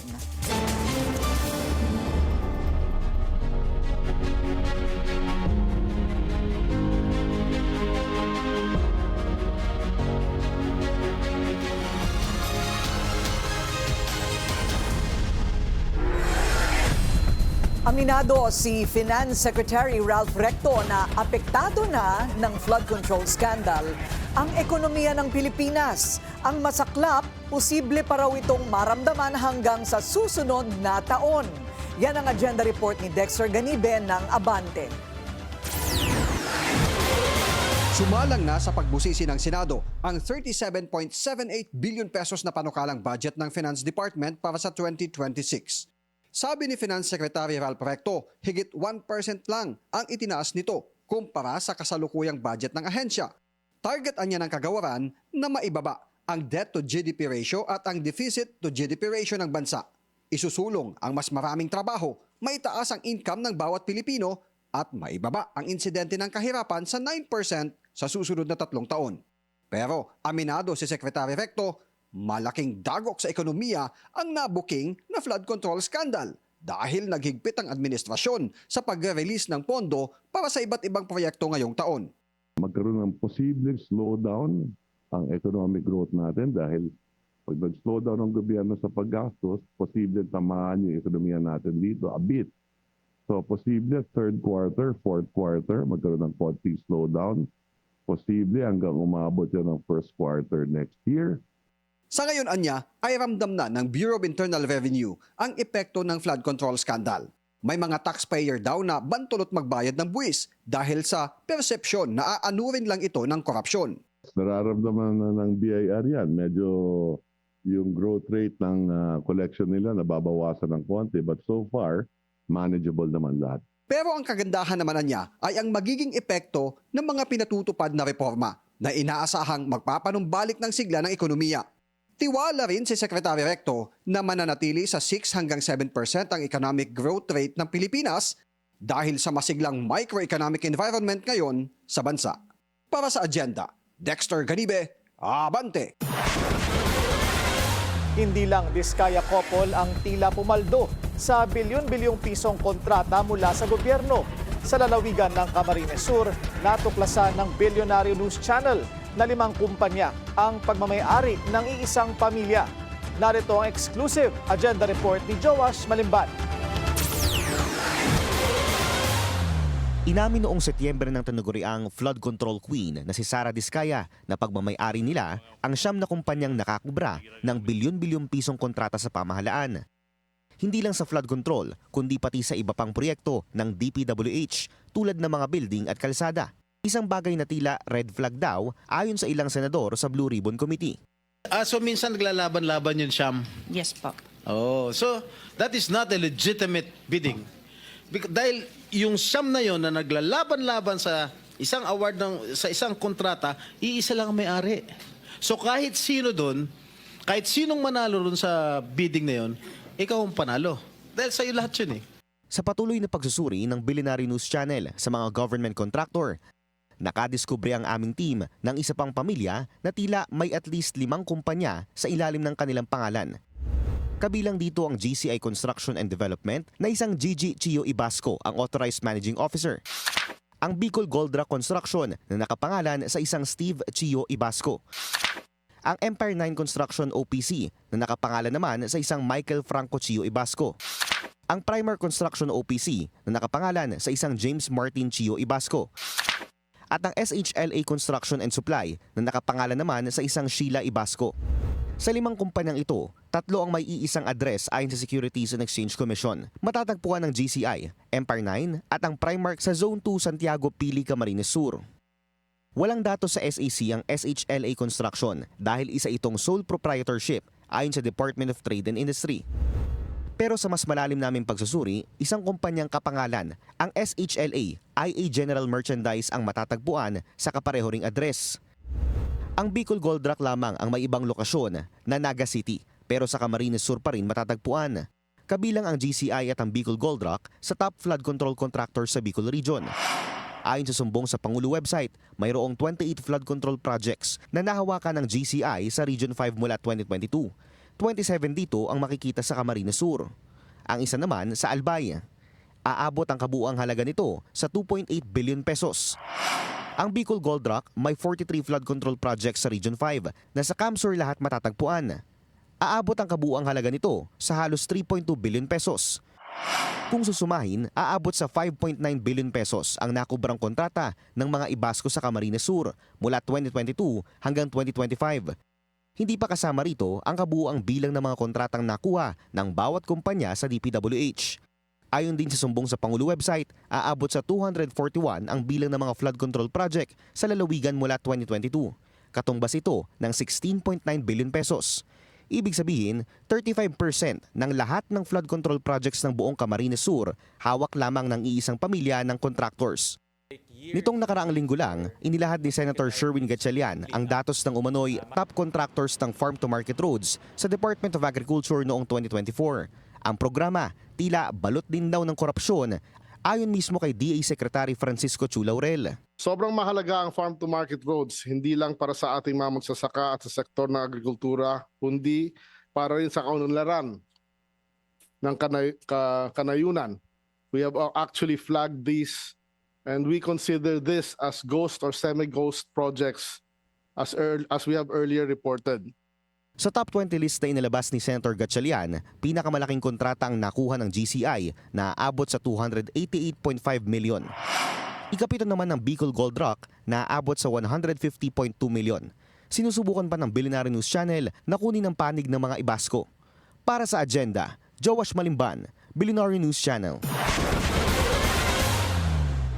Aminado si Finance Secretary Ralph Recto na apektado na ng flood control scandal ang ekonomiya ng Pilipinas. Ang masaklap, posible pa raw itong maramdaman hanggang sa susunod na taon. Yan ang agenda report ni Dexter Ganibe ng Abante. Sumalang na sa pagbusisi ng Senado ang 37.78 billion pesos na panukalang budget ng Finance Department para sa 2026. Sabi ni Finance Secretary Ralph Recto, higit 1% lang ang itinaas nito kumpara sa kasalukuyang budget ng ahensya. Targetan niya ng kagawaran na maibaba ang debt to GDP ratio at ang deficit to GDP ratio ng bansa. Isusulong ang mas maraming trabaho, maitaas ang income ng bawat Pilipino at maibaba ang insidente ng kahirapan sa 9% sa susunod na 3 taon. Pero aminado si Secretary Recto, malaking dagok sa ekonomiya ang nabuking na flood control scandal dahil naghigpit ang administrasyon sa pagre-release ng pondo para sa iba't ibang proyekto ngayong taon. Magkaroon ng posibleng slowdown ang economic growth natin dahil pag nag-slowdown ang gobyerno sa paggastos, posibleng tamaan yung ekonomiya natin dito a bit. So posible third quarter, fourth quarter, magkaroon ng konting slowdown. Posible hanggang umabot yan ng first quarter next year. Sa ngayon anya ay ramdam na ng Bureau of Internal Revenue ang epekto ng flood control scandal. May mga taxpayer daw na bantulot magbayad ng buwis dahil sa persepsyon na aanurin lang ito ng korupsyon. Nararamdaman na ng BIR yan. Medyo yung growth rate ng collection nila nababawasan ng konti but so far, manageable naman lahat. Pero ang kagandahan naman niya ay ang magiging epekto ng mga pinatutupad na reforma na inaasahang magpapanumbalik ng sigla ng ekonomiya. Tiwala rin si Secretary Recto na mananatili sa 6 hanggang 7% ang economic growth rate ng Pilipinas dahil sa masiglang microeconomic environment ngayon sa bansa. Para sa agenda, Dexter Ganibe, Abante! Hindi lang Diskaya Couple ang tila pumaldo sa bilyon-bilyong pisong kontrata mula sa gobyerno. Sa lalawigan ng Camarines Sur, natuklasan ng Billionaire News Channel na 5 kumpanya ang pagmamay-ari ng iisang pamilya. Narito ang exclusive agenda report ni Joash Malimban. Inamin noong Setyembre ng tinaguriang flood control queen na si Sara Diskaya na pagmamay-ari nila ang 9 na kumpanyang nakakubra ng bilyon-bilyong pisong kontrata sa pamahalaan. Hindi lang sa flood control, kundi pati sa iba pang proyekto ng DPWH tulad ng mga building at kalsada. Isang bagay na tila red flag daw ayon sa ilang senador sa Blue Ribbon Committee. So minsan naglalaban-laban yun, Syam? Yes po. Oh, so that is not a legitimate bidding. Dahil yung Syam na yon na naglalaban-laban sa isang award sa isang kontrata, iisa lang ang may-ari. So kahit sino doon, kahit sinong manalo doon sa bidding na yon, ikaw ang panalo. Dahil sa iyo lahat yun eh. Sa patuloy na pagsusuri ng Billionaire News Channel sa mga government contractor, nakadiskubre ang aming team ng isa pang pamilya na tila may at least 5 kumpanya sa ilalim ng kanilang pangalan. Kabilang dito ang GCI Construction and Development na isang Gigi Chio Ibasco ang Authorized Managing Officer. Ang Bicol Goldra Construction na nakapangalan sa isang Steve Chio Ibasco. Ang Empire 9 Construction OPC na nakapangalan naman sa isang Michael Franco Chio Ibasco. Ang Primer Construction OPC na nakapangalan sa isang James Martin Chio Ibasco. At ang SHLA Construction and Supply na nakapangalan naman sa isang Sheila Ibasco. Sa 5 kumpanyang ito, 3 ang may iisang address ayon sa Securities and Exchange Commission. Matatagpuan ng GCI, Empire 9 at ang Primark sa Zone 2 Santiago Pili, Camarines Sur. Walang datos sa SAC ang SHLA Construction dahil isa itong sole proprietorship ayon sa Department of Trade and Industry. Pero sa mas malalim naming pagsusuri, isang kumpanyang kapangalan, ang SHLA, IA General Merchandise ang matatagpuan sa kapareho ring address. Ang Bicol Gold Rock lamang ang may ibang lokasyon na Naga City, pero sa Camarines Sur pa rin matatagpuan. Kabilang ang GCI at ang Bicol Gold Rock sa top flood control contractor sa Bicol Region. Ayon sa sumbong sa Pangulo website, mayroong 28 flood control projects na nahawakan ng GCI sa Region 5 mula 2022. 27 dito ang makikita sa Camarines Sur. Ang isa naman sa Albay. Aabot ang kabuuang halaga nito sa 2.8 billion pesos. Ang Bicol Gold Rock may 43 flood control projects sa Region 5 na sa Camsur lahat matatagpuan. Aabot ang kabuuang halaga nito sa halos 3.2 billion pesos. Kung susumahin, aabot sa 5.9 billion pesos ang nakubrang kontrata ng mga Ibasco sa Camarines Sur mula 2022 hanggang 2025. Hindi pa kasama rito ang kabuuang bilang ng mga kontratang nakuha ng bawat kumpanya sa DPWH. Ayon din sa sumbong sa Pangulo website, aabot sa 241 ang bilang ng mga flood control project sa lalawigan mula 2022. Katumbas ito ng 16.9 billion pesos. Ibig sabihin, 35% ng lahat ng flood control projects ng buong Camarines Sur hawak lamang ng iisang pamilya ng contractors. Nitong nakaraang linggo lang, inilahad ni Senator Sherwin Gatchalian ang datos ng umano'y top contractors ng farm-to-market roads sa Department of Agriculture noong 2024. Ang programa, tila balot din daw ng korupsyon, ayon mismo kay DA Secretary Francisco Chu Laurel. Sobrang mahalaga ang farm-to-market roads, hindi lang para sa ating mga magsasaka at sa sektor ng agrikultura, kundi para rin sa kaunlaran ng kanayunan. We have actually flagged these and we consider this as ghost or semi-ghost projects as we have earlier reported. Sa top 20 list na inilabas ni Senator Gatchalian, pinakamalaking kontrata ang nakuha ng GCI na aabot sa 288.5 million. Ikapito naman ng Bicol Gold Rock na aabot sa 150.2 million. Sinusubukan pa ng Billionaire News Channel na kunin ang panig ng mga Ibasco. Para sa agenda, Joash Malimban, Billionaire News Channel.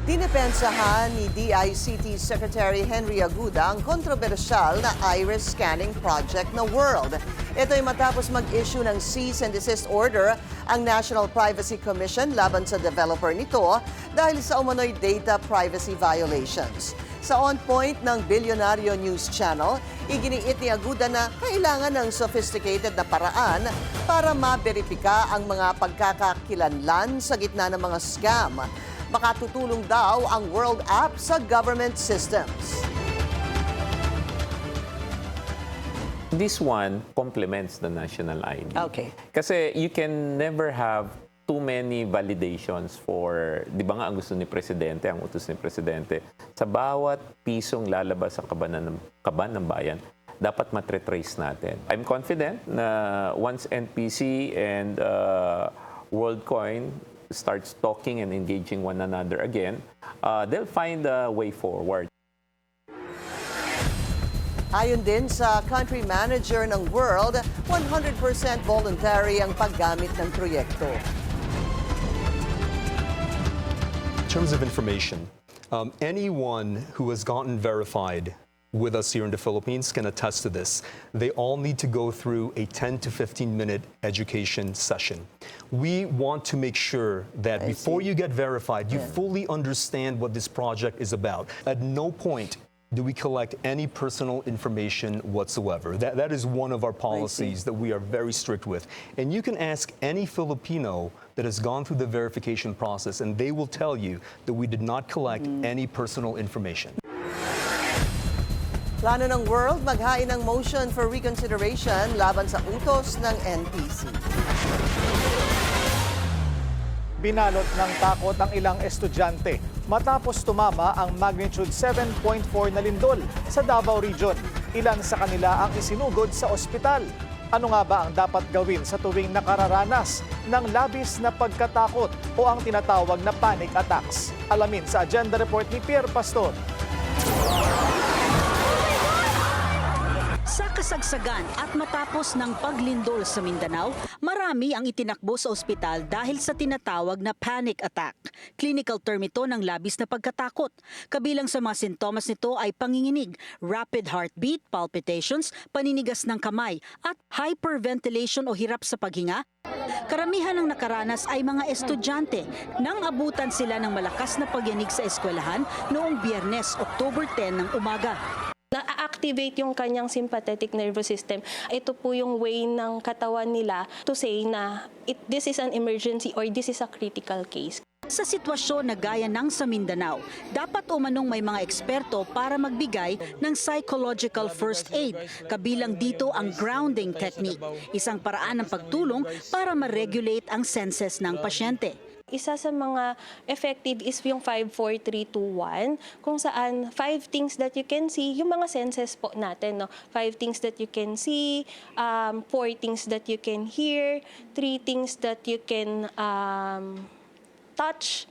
Dinepensahan ni DICT Secretary Henry Aguda ang kontrobersyal na iris scanning project na World. Ito'y matapos mag-issue ng cease and desist order ang National Privacy Commission laban sa developer nito dahil sa umano'y data privacy violations. Sa on-point ng Billionaire News Channel, iginiit ni Aguda na kailangan ng sophisticated na paraan para maberipika ang mga pagkakakilanlan sa gitna ng mga scam. Makatutulong daw ang World app sa government systems. This one complements the national ID. Okay. Kasi you can never have too many validations for, di ba nga ang gusto ni Presidente, ang utos ni Presidente, sa bawat pisong lalabas sa kaban ng bayan, dapat matre-trace natin. I'm confident na once NPC and WorldCoin starts talking and engaging one another again, they'll find a way forward. Ayon din sa country manager ng World, 100% voluntary ang paggamit ng proyekto. In terms of information, anyone who has gotten verified with us here in the Philippines can attest to this. They all need to go through a 10 to 15-minute education session. We want to make sure that before you get verified, you fully understand what this project is about. At no point do we collect any personal information whatsoever. That is one of our policies that we are very strict with. And you can ask any Filipino that has gone through the verification process, and they will tell you that we did not collect any personal information. Plano ng World maghain ng motion for reconsideration laban sa utos ng NPC. Binalot ng takot ang ilang estudyante matapos tumama ang magnitude 7.4 na lindol sa Davao Region. Ilan sa kanila ang isinugod sa ospital. Ano nga ba ang dapat gawin sa tuwing nakararanas ng labis na pagkatakot o ang tinatawag na panic attacks? Alamin sa agenda report ni Pierre Pastor. Sa Kasagsagan at matapos ng paglindol sa Mindanao, marami ang itinakbo sa ospital dahil sa tinatawag na panic attack. Clinical term ito ng labis na pagkatakot. Kabilang sa mga sintomas nito ay panginginig, rapid heartbeat, palpitations, paninigas ng kamay at hyperventilation o hirap sa paghinga. Karamihan ng nakaranas ay mga estudyante nang abutan sila ng malakas na pagyanig sa eskwelahan noong Biyernes, October 10 ng umaga. Na-activate yung kanyang sympathetic nervous system. Ito po yung way ng katawan nila to say na this is an emergency or this is a critical case. Sa sitwasyon na gaya ng sa Mindanao, dapat umanong may mga eksperto para magbigay ng psychological first aid. Kabilang dito ang grounding technique, isang paraan ng pagtulong para ma-regulate ang senses ng pasyente. Isa sa mga effective is yung 5-4-3-2-1 kung saan 5 things that you can see, yung mga senses po natin, no? 5 things that you can see, 4 things that you can hear, 3 things that you can touch,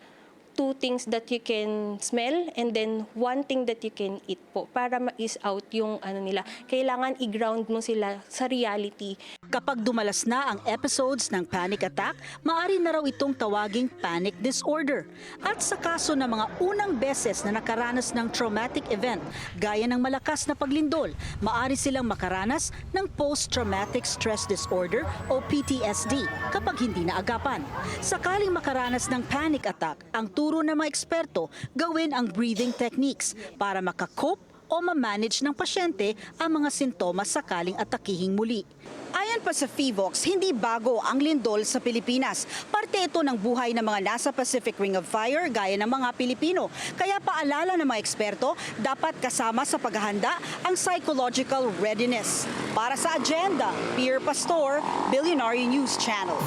2 things that you can smell, and then 1 thing that you can eat po para ma-ease out yung nila. Kailangan i-ground mo sila sa reality. Kapag dumalas na ang episodes ng panic attack, maaari na raw itong tawaging panic disorder. At sa kaso ng mga unang beses na nakaranas ng traumatic event, gaya ng malakas na paglindol, maaari silang makaranas ng post-traumatic stress disorder o PTSD kapag hindi naagapan. Sakaling makaranas ng panic attack, ang turo ng mga eksperto, gawin ang breathing techniques para makakope o ma-manage ng pasyente ang mga sintomas sakaling atakihing muli. Ayon pa sa PHIVOLCS, hindi bago ang lindol sa Pilipinas. Parte ito ng buhay ng mga nasa Pacific Ring of Fire gaya ng mga Pilipino. Kaya paalala ng mga eksperto, dapat kasama sa paghahanda ang psychological readiness. Para sa Agenda, Pierre Pastor, Billionaire News Channel.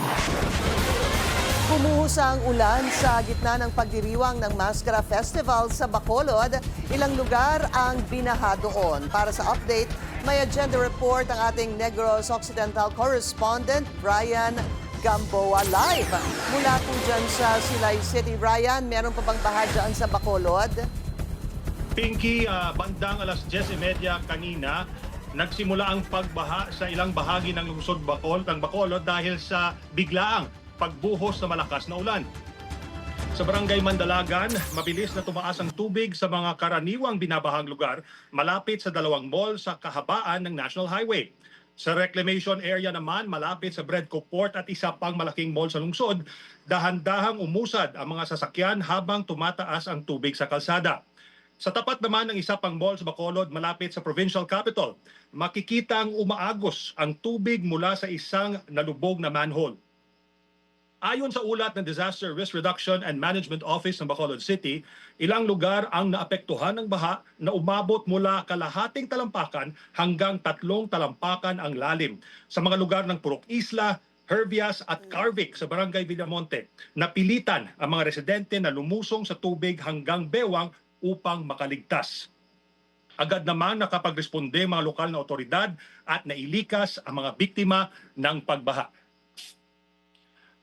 Bumuhos ang ulan sa gitna ng pagdiriwang ng Mascara Festival sa Bacolod. Ilang lugar ang binaha doon. Para sa update, may agenda report ang ating Negros Occidental correspondent Brian Gamboa live. Mula po dyan sa Silay City. Brian, meron pa bang baha dyan sa Bacolod? Pinky, bandang alas 10:30 kanina, nagsimula ang pagbaha sa ilang bahagi ng lungsod Bacolod dahil sa biglaang pagbuhos na malakas na ulan. Sa Barangay Mandalagan, mabilis na tumaas ang tubig sa mga karaniwang binabahang lugar malapit sa 2 mall sa kahabaan ng National Highway. Sa reclamation area naman, malapit sa Bredco Port at isa pang malaking mall sa lungsod, dahan-dahang umusad ang mga sasakyan habang tumataas ang tubig sa kalsada. Sa tapat naman ng isa pang mall sa Bacolod malapit sa provincial capital, makikita ang umaagos ang tubig mula sa isang nalubog na manhole. Ayon sa ulat ng Disaster Risk Reduction and Management Office ng Bacolod City, ilang lugar ang naapektuhan ng baha na umabot mula kalahating talampakan hanggang 3 talampakan ang lalim. Sa mga lugar ng Purok Isla, Hervias at Carvic sa Barangay Villamonte, napilitan ang mga residente na lumusong sa tubig hanggang bewang upang makaligtas. Agad namang nakapagresponde mga lokal na otoridad at nailikas ang mga biktima ng pagbaha.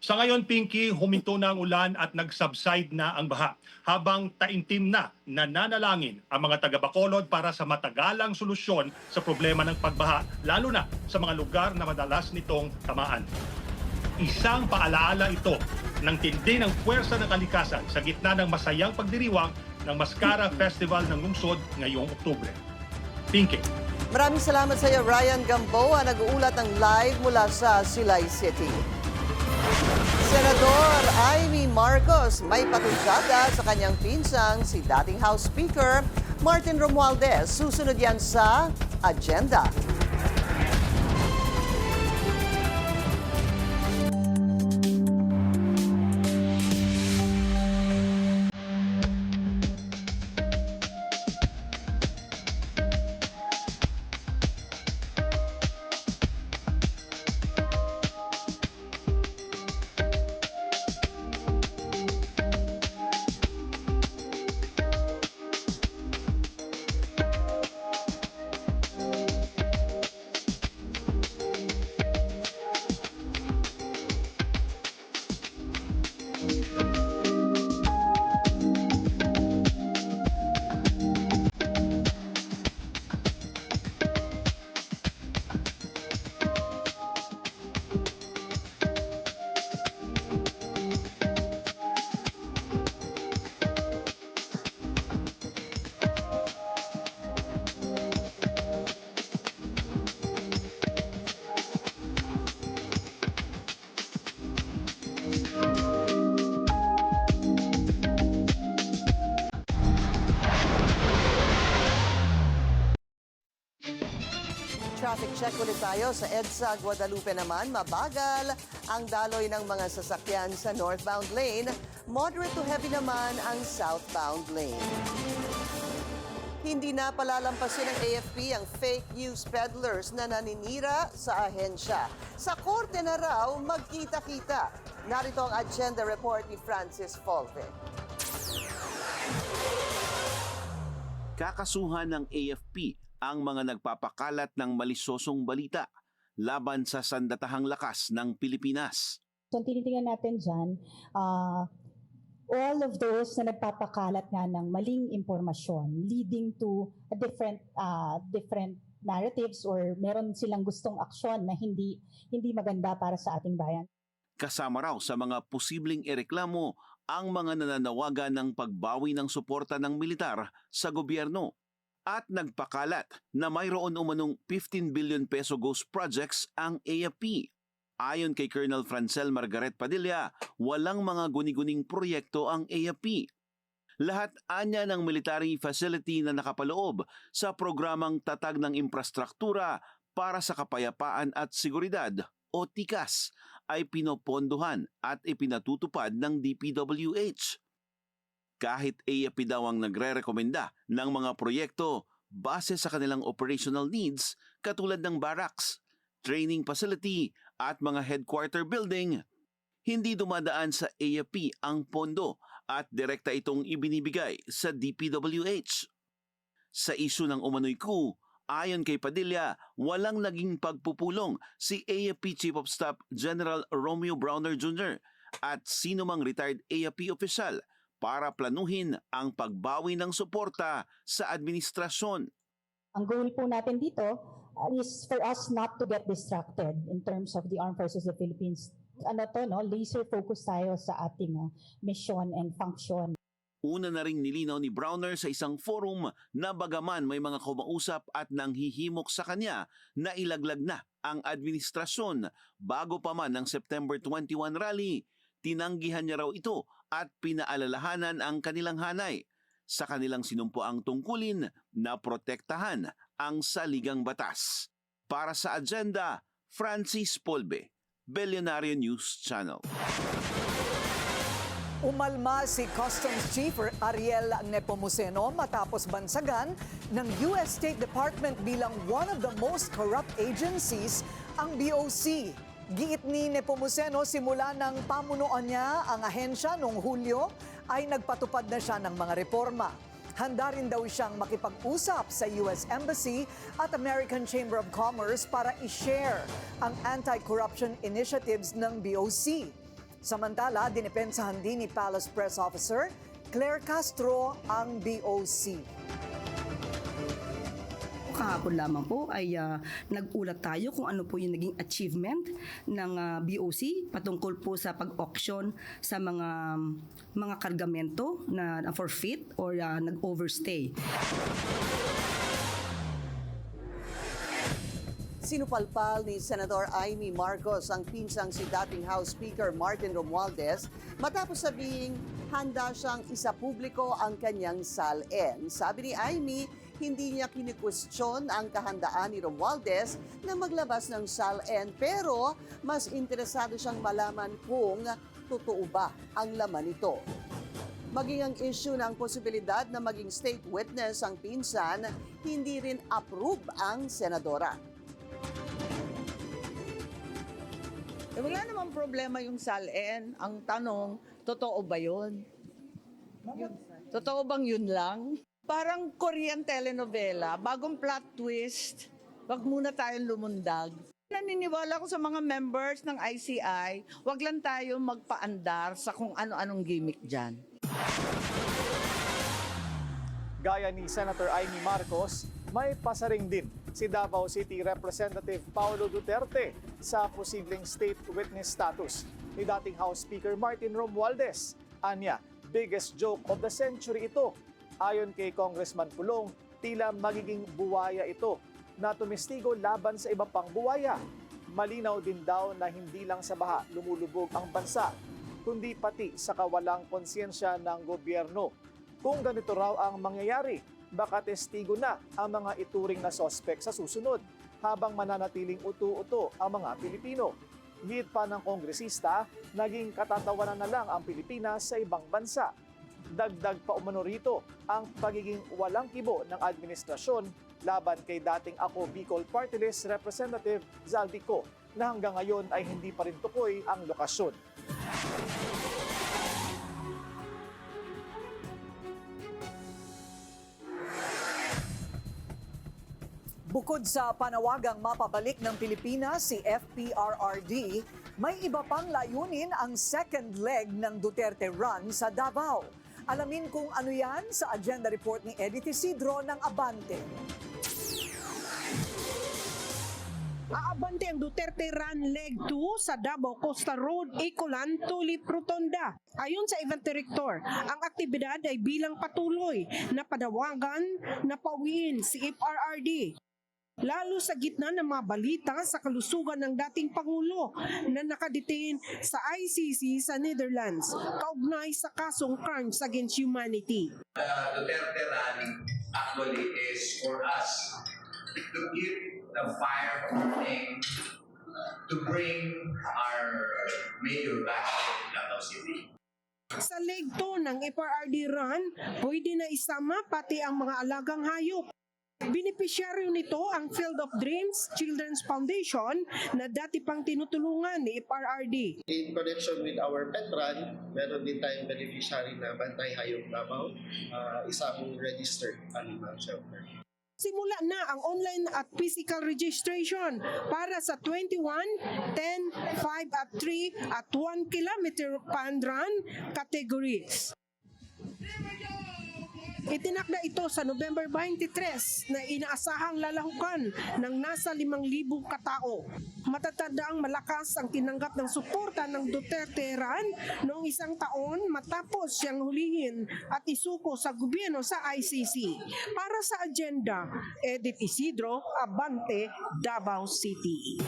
Sa ngayon, Pinky, huminto na ang ulan at nag-subside na ang baha, habang taimtim na nananalangin ang mga taga-Bacolod para sa matagalang solusyon sa problema ng pagbaha, lalo na sa mga lugar na madalas nitong tamaan. Isang paalaala ito ng tindi ng puwersa ng kalikasan sa gitna ng masayang pagdiriwang ng Mascara Festival ng lungsod ngayong Oktubre. Pinky. Maraming salamat sa iyo, Ryan Gamboa, nag-uulat ng live mula sa Silay City. Senador Amy Marcos may patutsada sa kanyang pinsang si dating House Speaker Martin Romualdez. Susunod yan sa Agenda. Traffic check ulit tayo sa EDSA Guadalupe naman. Mabagal ang daloy ng mga sasakyan sa northbound lane. Moderate to heavy naman ang southbound lane. Hindi na palalampasin ng AFP ang fake news peddlers na naninira sa ahensya. Sa korte na raw, magkita-kita. Narito ang agenda report ni Francis Folte. Kakasuhan ng AFP ang mga nagpapakalat ng malisosong balita laban sa sandatahang lakas ng Pilipinas. So, tinitingnan natin dyan, all of those na nagpapakalat nga ng maling impormasyon leading to a different narratives or meron silang gustong aksyon na hindi maganda para sa ating bayan. Kasama raw sa mga posibleng ireklamo ang mga nananawagan ng pagbawi ng suporta ng militar sa gobyerno at nagpakalat na mayroon umanong 15 billion peso ghost projects ang AFP. Ayon kay Colonel Francel Margaret Padilla, walang mga guni-guning proyekto ang AFP. Lahat anya ng military facility na nakapaloob sa programang Tatag ng Infrastruktura para sa Kapayapaan at Seguridad o TICAS ay pinopondohan at ipinatutupad ng DPWH. Kahit AFP daw ang nagre-rekomenda ng mga proyekto base sa kanilang operational needs katulad ng barracks, training facility at mga headquarter building, hindi dumadaan sa AFP ang pondo at direkta itong ibinibigay sa DPWH. Sa isyu ng umano'y coup, ayon kay Padilla, walang naging pagpupulong si AFP Chief of Staff General Romeo Browner Jr. at sino mang retired AFP official para planuhin ang pagbawi ng suporta sa administrasyon. Ang goal po natin dito is for us not to get distracted in terms of the Armed Forces of the Philippines. Laser focus tayo sa ating mission and function. Una na ring nilinaw ni Browner sa isang forum na bagaman may mga kumausap at nanghihimok sa kanya na ilaglag na ang administrasyon bago pa man ng September 21 rally, tinanggihan niya raw ito at pinaalalahanan ang kanilang hanay. Sa kanilang sinumpo ang tungkulin na protektahan ang saligang batas. Para sa agenda, Francis Polbe, Billionaire News Channel. Umalma si Customs Chief Ariel Nepomuceno matapos bansagan ng US State Department bilang one of the most corrupt agencies ang BOC. Giit ni Nepomuceno simula ng pamunuan niya ang ahensya noong Hulyo ay nagpatupad na siya ng mga reforma. Handa rin daw siyang makipag-usap sa US Embassy at American Chamber of Commerce para i-share ang anti-corruption initiatives ng BOC. Samantala, dinipensahan din ni Palace Press Officer Claire Castro ang BOC. Kahapon lamang po ay nag-ulat tayo kung ano po yung naging achievement ng BOC patungkol po sa pag-auction sa mga kargamento na forfeit or nag-overstay. Sinupalpal ni Senator Amy Marcos ang pinsang si dating House Speaker Martin Romualdez matapos sabihing handa siyang isapubliko ang kanyang SALN. Sabi ni Amy, hindi niya kinikwestiyon ang kahandaan ni Romualdez na maglabas ng SALN pero mas interesado siyang malaman kung totoo ba ang laman nito. Maging ang issue ng posibilidad na maging state witness ang pinsan, hindi rin approve ang senadora. Wala namang problema yung SALN. Ang tanong, totoo ba yun? Totoo bang yun lang? Parang Korean telenovela, bagong plot twist, wag muna tayong lumundag. Naniniwala ko sa mga members ng ICI, wag lang tayo magpaandar sa kung ano-anong gimmick dyan. Gaya ni Senator Amy Marcos, may pasaring din si Davao City Representative Paulo Duterte sa posibleng state witness status ni dating House Speaker Martin Romualdez. Anya, biggest joke of the century ito. Ayon kay Congressman Pulong, tila magiging buwaya ito na tumestigo laban sa iba pang buwaya. Malinaw din daw na hindi lang sa baha lumulubog ang bansa, kundi pati sa kawalang konsyensya ng gobyerno. Kung ganito raw ang mangyayari, baka testigo na ang mga ituring na sospek sa susunod. habang mananatiling utu-uto ang mga Pilipino. Git pa ng kongresista, naging katatawanan na lang ang Pilipinas sa ibang bansa. Dagdag pa umano rito ang pagiging walang kibo ng administrasyon laban kay dating Ako Bicol Party List Representative Zaldico na hanggang ngayon ay hindi pa rin tukoy ang lokasyon. Bukod sa panawagang mapabalik ng Pilipinas si FPRRD, may iba pang layunin ang second leg ng Duterte run sa Davao. Alamin kung ano yan sa agenda report ni Edith Isidro ng Abante. Aabante ang Duterte Run Leg 2 sa Davao Costa Road, Ecolan, Tulip, Rotonda. Ayon sa event director, ang aktibidad ay bilang patuloy na panawagan na pauwiin si FPRRD. Lalo sa gitna ng mga balita sa kalusugan ng dating Pangulo na nakadetain sa ICC sa Netherlands, kaugnay sa kasong crimes against humanity. Duterte Run actually is for us to keep the fire burning, to bring our mayor back to Davao City. Sa leg 2 ng FPRRD Run, pwede na isama pati ang mga alagang hayop. Benepisyaryo nito ang Field of Dreams Children's Foundation na dati pang tinutulungan ni FPRRD. In connection with our pet run, meron din tayong beneficiary na Bantay Hayop Davao, isang registered animal shelter. Simula na ang online at physical registration para sa 21, 10, 5 at 3 at 1 kilometer fun run categories. Itinakda ito sa November 23 na inaasahang lalahukan ng nasa 5,000 katao. Matatanda ang malakas ang tinanggap ng suporta ng Duterte Run noong isang taon matapos siyang hulihin at isuko sa gobyerno sa ICC. Para sa agenda, Edith Isidro, Abante, Davao City.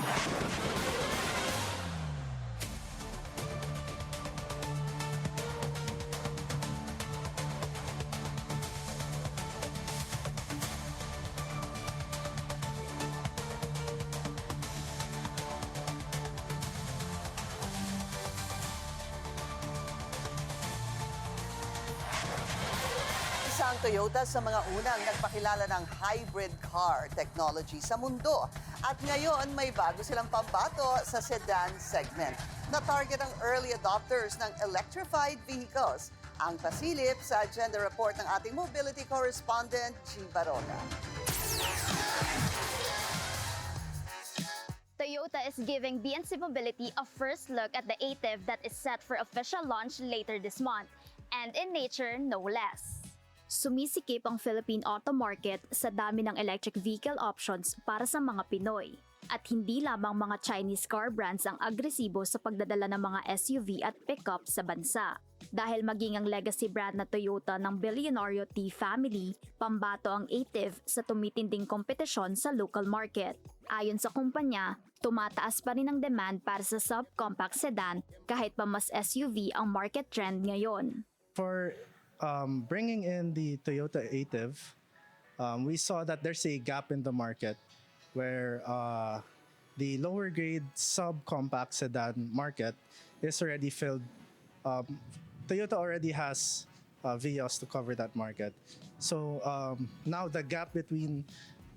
Ang Toyota sa mga unang nagpakilala ng hybrid car technology sa mundo. At ngayon may bago silang pambato sa sedan segment na target ang early adopters ng electrified vehicles. Ang pasilip sa agenda report ng ating mobility correspondent, G. Baroda. Toyota is giving BNC Mobility a first look at the ATIV that is set for official launch later this month, and in nature, no less. Sumisikip ang Philippine auto market sa dami ng electric vehicle options para sa mga Pinoy. At hindi lamang mga Chinese car brands ang agresibo sa pagdadala ng mga SUV at pickup sa bansa. Dahil maging ang legacy brand na Toyota ng bilyonaryo T family, pambato ang ATIV sa tumitinding kompetisyon sa local market. Ayon sa kumpanya, tumataas pa rin ang demand para sa subcompact sedan kahit pa mas SUV ang market trend ngayon. For bringing in the Toyota ATIV, we saw that there's a gap in the market where the lower grade subcompact sedan market is already filled. Toyota already has Vios to cover that market. So now the gap between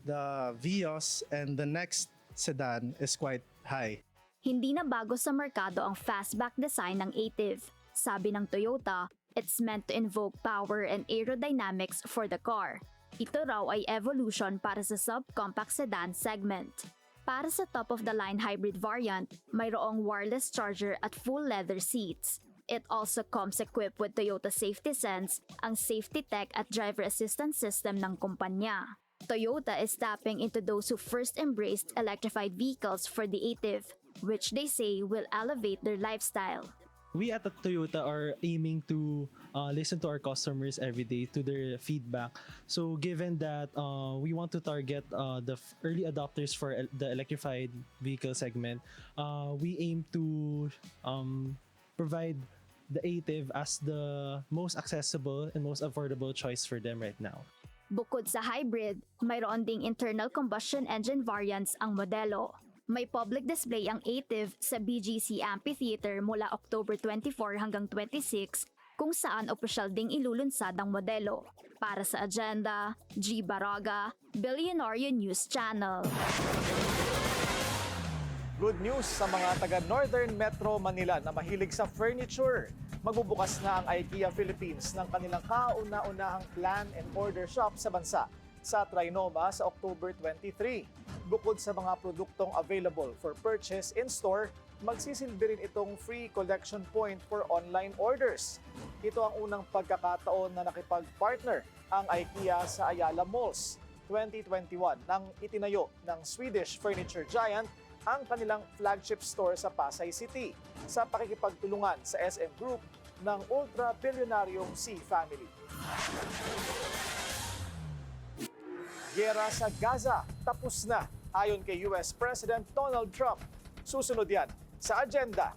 the Vios and the next sedan is quite high. Hindi na bago sa merkado ang fastback design ng ATIV. Sabi ng Toyota, it's meant to invoke power and aerodynamics for the car. Ito raw ay evolution para sa subcompact sedan segment. Para sa top-of-the-line hybrid variant, mayroong wireless charger at full leather seats. It also comes equipped with Toyota Safety Sense, ang safety tech at driver assistance system ng kumpanya. Toyota is tapping into those who first embraced electrified vehicles for the ATIV, which they say will elevate their lifestyle. We at Toyota are aiming to listen to our customers every day, to their feedback. So given that we want to target the early adopters for the electrified vehicle segment, we aim to provide the ATIV as the most accessible and most affordable choice for them right now. Bukod sa hybrid, mayroon ding internal combustion engine variants ang modelo. May public display ang ATIV sa BGC Amphitheater mula October 24 hanggang 26 kung saan opisyal ding ilulunsad ang modelo. Para sa agenda, G. Baraga, Billionaire News Channel. Good news sa mga taga Northern Metro Manila na mahilig sa furniture. Magbubukas na ang IKEA Philippines ng kanilang kauna-unahang plan and order shop sa bansa sa Trinoma sa October 23. Bukod sa mga produktong available for purchase in-store, magsisilbi rin itong free collection point for online orders. Ito ang unang pagkakataon na nakipag-partner ang IKEA sa Ayala Malls. 2021 nang itinayo ng Swedish furniture giant ang kanilang flagship store sa Pasay City sa pakikipagtulungan sa SM Group ng ultra-bilyonaryong C family. Giyera sa Gaza, tapos na ayon kay US President Donald Trump. Susunod yan sa agenda.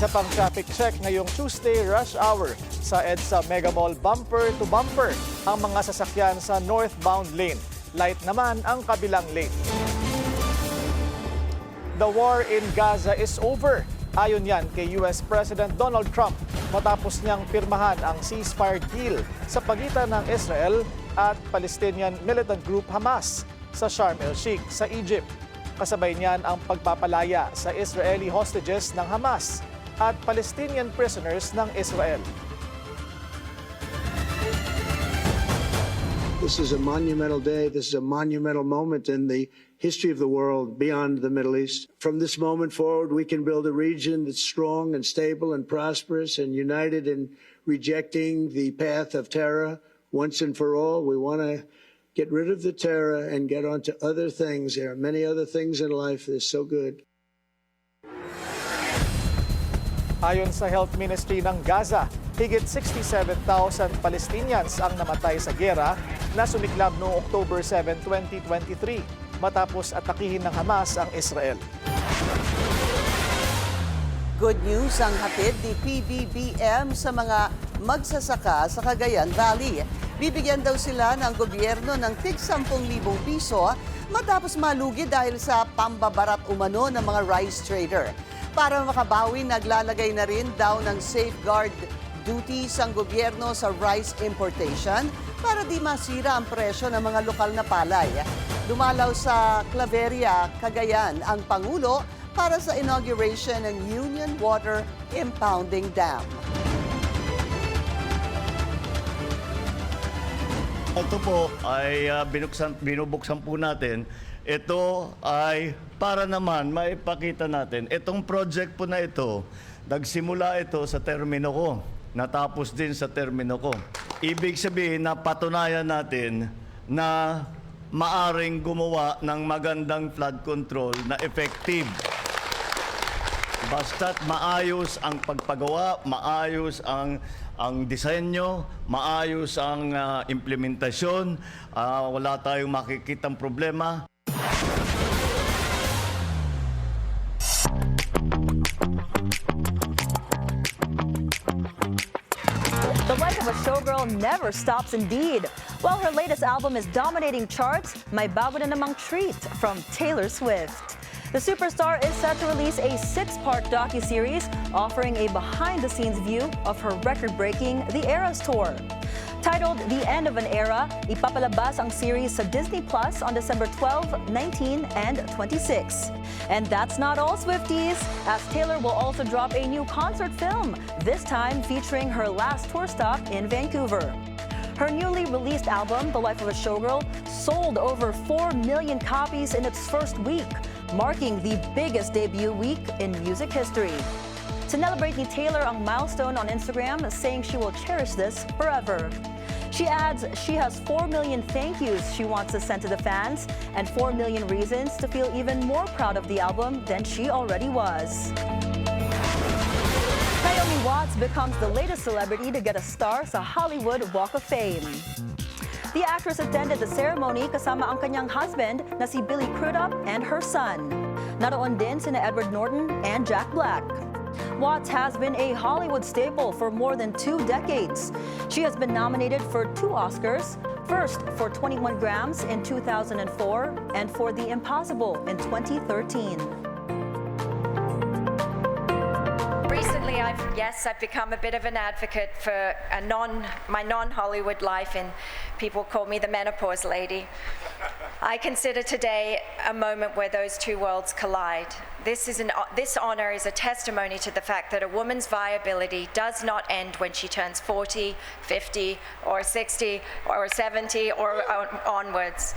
Isa pang traffic check ngayong Tuesday rush hour sa EDSA Mega Mall bumper to bumper ang mga sasakyan sa northbound lane. Light naman ang kabilang lane. The war in Gaza is over. Ayon yan kay US President Donald Trump matapos niyang pirmahan ang ceasefire deal sa pagitan ng Israel at Palestinian militant group Hamas sa Sharm el-Sheikh sa Egypt. Kasabay niyan ang pagpapalaya sa Israeli hostages ng Hamas at Palestinian prisoners ng Israel. This is a monumental day. This is a monumental moment in the history of the world beyond the Middle East. From this moment forward, we can build a region that's strong and stable and prosperous and united in rejecting the path of terror once and for all. We want to get rid of the terror and get on to other things. There are many other things in life that are so good. Ayon sa Health Ministry ng Gaza, higit 67,000 Palestinians ang namatay sa giyera na sumiklab noong October 7, 2023 matapos atakihin ng Hamas ang Israel. Good news ang hatid ni PBBM sa mga magsasaka sa Cagayan Valley. Bibigyan daw sila ng gobyerno ng tig 10,000 piso matapos malugi dahil sa pambabarat umano ng mga rice trader. Para makabawi, naglalagay na rin daw ng safeguard duties ang gobyerno sa rice importation para di masira ang presyo ng mga lokal na palay. Dumalaw sa Claveria, Cagayan ang Pangulo para sa inauguration ng Union Water Impounding Dam. Ito po ay binubuksan po natin. Ito ay para naman maipakita natin. Itong project po na ito, nagsimula ito sa termino ko. Natapos din sa termino ko. Ibig sabihin na patunayan natin na maaring gumawa ng magandang flood control na effective. Basta't maayos ang pagpagawa, maayos ang disenyo, maayos ang implementasyon, wala tayong makikitang problema. The life of a showgirl never stops indeed. While her latest album is dominating charts, may bago na namang treat from Taylor Swift. The superstar is set to release a 6-part docuseries offering a behind-the-scenes view of her record-breaking The Eras Tour. Titled The End of an Era, ipapalabas ang series sa Disney Plus on December 12, 19, and 26. And that's not all, Swifties, as Taylor will also drop a new concert film, this time featuring her last tour stop in Vancouver. Her newly released album, The Life of a Showgirl, sold over 4 million copies in its first week, marking the biggest debut week in music history. Celebrate ni Taylor ang milestone on Instagram, saying she will cherish this forever. She adds she has 4 million thank yous she wants to send to the fans and 4 million reasons to feel even more proud of the album than she already was. Naomi Watts becomes the latest celebrity to get a star sa Hollywood Walk of Fame. The actress attended the ceremony kasama ang kanyang husband na si Billy Crudup and her son. Naroon din sina Edward Norton and Jack Black. Watts has been a Hollywood staple for more than 2 decades. She has been nominated for 2 Oscars, first for 21 Grams in 2004 and for The Impossible in 2013. Recently, I've become a bit of an advocate for my non-Hollywood life, and people call me the menopause lady. I consider today a moment where those two worlds collide. This honor is a testimony to the fact that a woman's viability does not end when she turns 40, 50, or 60, or 70, or onwards.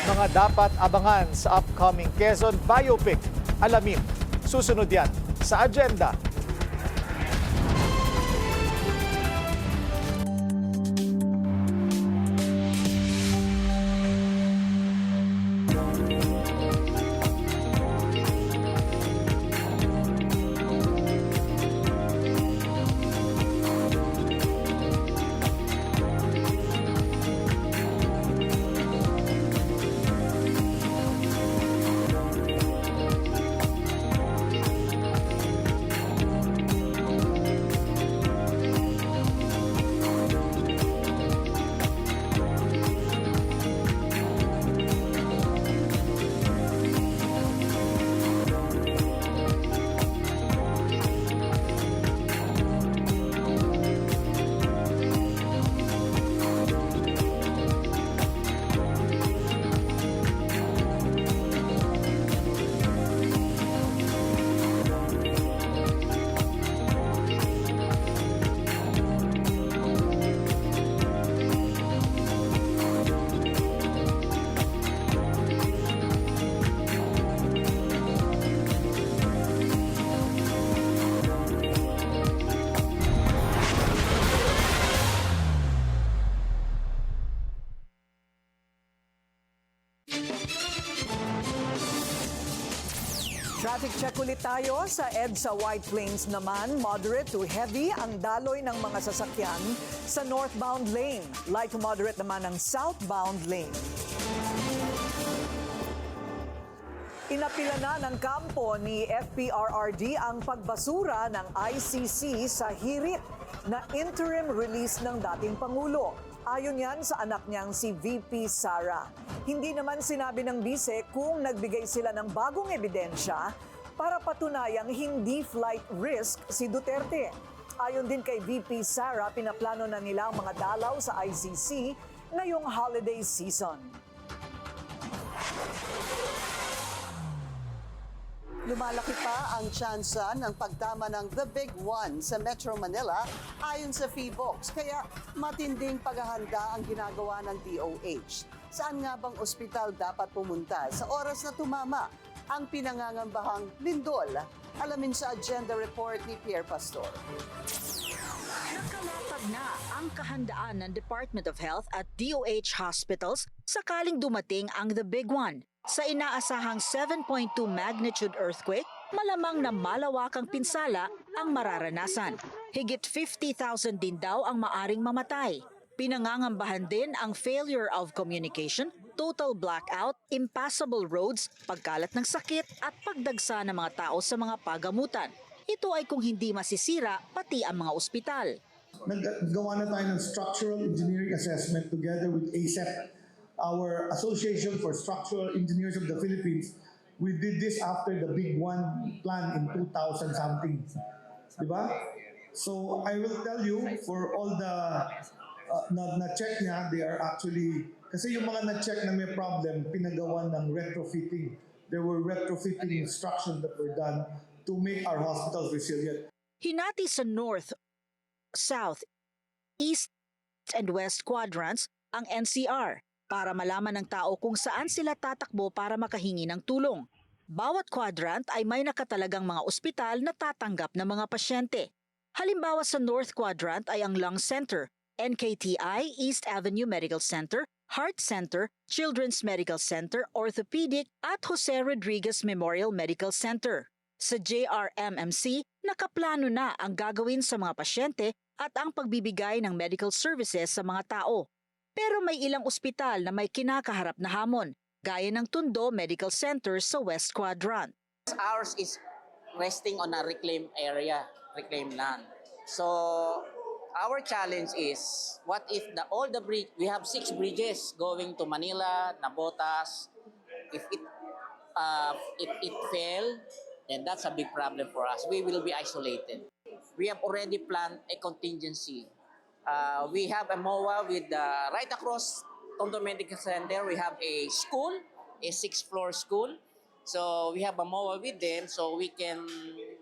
Mga dapat abangan sa upcoming Quezon biopic. Alamin, susunod yan sa agenda. Traffic check ulit tayo sa EDSA White Plains naman. Moderate to heavy ang daloy ng mga sasakyan sa northbound lane. Light to moderate naman ang southbound lane. Inapila na ng kampo ni FPRRD ang pagbasura ng ICC sa hirit na interim release ng dating Pangulo. Ayon yan sa anak niyang si VP Sara. Hindi naman sinabi ng bise kung nagbigay sila ng bagong ebidensya para patunayang hindi flight risk si Duterte. Ayon din kay VP Sara, pinaplano na nila ang mga dalaw sa ICC ngayong holiday season. Lumalaki pa ang tsansa ng pagtama ng The Big One sa Metro Manila ayon sa PHIVOLCS. Kaya matinding paghahanda ang ginagawa ng DOH. Saan nga bang ospital dapat pumunta sa oras na tumama ang pinangangambahang lindol? Alamin sa agenda report ni Pierre Pastor. Nakalatag na ang kahandaan ng Department of Health at DOH hospitals sakaling dumating ang The Big One. Sa inaasahang 7.2 magnitude earthquake, malamang na malawakang pinsala ang mararanasan. Higit 50,000 din daw ang maaring mamatay. Pinangangambahan din ang failure of communication, total blackout, impassable roads, pagkalat ng sakit at pagdagsa ng mga tao sa mga pagamutan. Ito ay kung hindi masisira pati ang mga ospital. Naggawa na tayo ng structural engineering assessment together with ASEP, our Association for Structural Engineers of the Philippines. We did this after the Big One plan in 2000 something. Diba? So I will tell you, for all the na-check niya, they are actually, kasi yung mga na-check na may problem, pinagawa ng retrofitting. There were retrofitting instructions that were done to make our hospitals resilient. Hinati sa North, South, East, and West quadrants ang NCR para malaman ng tao kung saan sila tatakbo para makahingi ng tulong. Bawat quadrant ay may nakatalagang mga ospital na tatanggap ng mga pasyente. Halimbawa sa North Quadrant ay ang Lung Center, NKTI, East Avenue Medical Center, Heart Center, Children's Medical Center, Orthopedic at Jose Rodriguez Memorial Medical Center. Sa JRMMC, nakaplano na ang gagawin sa mga pasyente at ang pagbibigay ng medical services sa mga tao. Pero may ilang ospital na may kinakaharap na hamon, gaya ng Tondo Medical Center sa West Quadrant. Ours is resting on a reclaimed area, reclaimed land. So our challenge is, what if all the bridge, we have 6 bridges going to Manila, Nabotas. If it fail, then that's a big problem for us. We will be isolated. We have already planned a contingency. We have a MOA with right across Tondo Medical Center. We have a school, a 6th-floor school. So we have a MOA with them so we can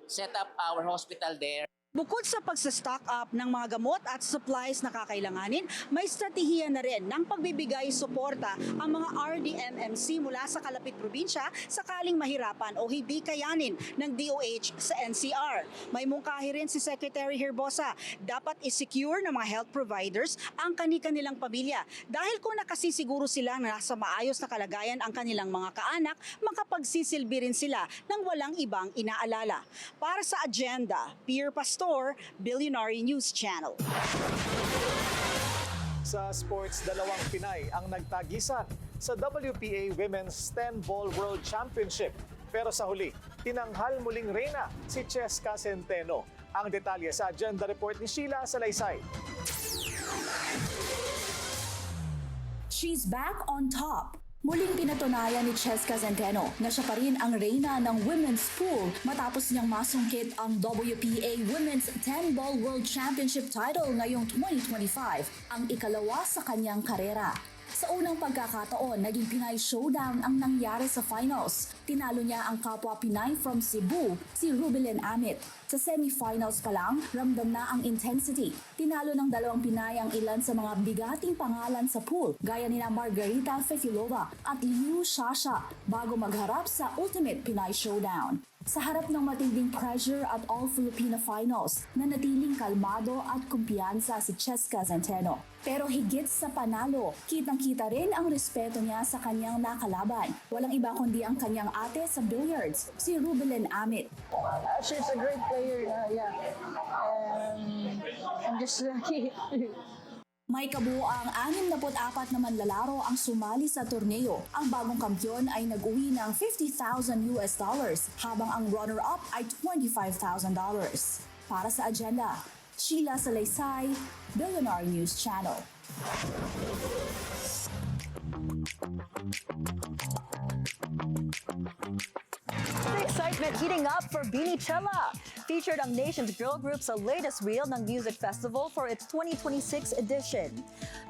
set up our hospital there. Bukod sa pagsa-stock up ng mga gamot at supplies na kakailanganin, may estratehiya na rin ng pagbibigay suporta ang mga RDMMC mula sa kalapit probinsya sakaling mahirapan o hindi kayanin ng DOH sa NCR. May mungkahi rin si Secretary Herbosa, dapat i-secure ng mga health providers ang kani-kanilang pamilya dahil kung nakasisiguro sila na nasa maayos na kalagayan ang kanilang mga kaanak, makapagsisilbi rin sila ng walang ibang inaalala. Para sa agenda, Pierre Pastor, Billionaire News Channel. Sa sports, 2 Pinay ang nagtagisan sa WPA Women's 10-Ball World Championship. Pero sa huli, tinanghal muling reyna si Cheska Centeno. Ang detalye sa agenda report ni Sheila Salaysay. She's back on top. Muling pinatunayan ni Cheska Centeno na siya pa rin ang reyna ng women's pool matapos niyang masungkit ang WPA Women's 10-Ball World Championship title ngayong 2025, ang ikalawa sa kanyang karera. Sa unang pagkakataon, naging Pinay showdown ang nangyari sa finals. Tinalo niya ang kapwa Pinay from Cebu, si Rubilin Amit. Sa semifinals pa lang, ramdam na ang intensity. Tinalo ng 2 Pinay ang ilan sa mga bigating pangalan sa pool, gaya nila Margarita Fefilova at Liu Shasha, bago magharap sa Ultimate Pinay Showdown. Sa harap ng matinding pressure at all-Filipino finals, nanatiling kalmado at kumpiyansa si Cheska Centeno. Pero higit sa panalo, kitang-kita rin ang respeto niya sa kanyang nakalaban. Walang iba kundi ang kanyang ate sa billiards, si Rubilin Amit. She's a great player, I'm just lucky. May kabuuang 64 na manlalaro ang sumali sa torneo. Ang bagong kampiyon ay nag-uwi ng $50,000 habang ang runner-up ay $25,000. Para sa agenda, Sheila Salaysay, Billionaire News Channel. The excitement heating up for Binichella. Featured ang nation's girl group sa latest reel ng music festival for its 2026 edition.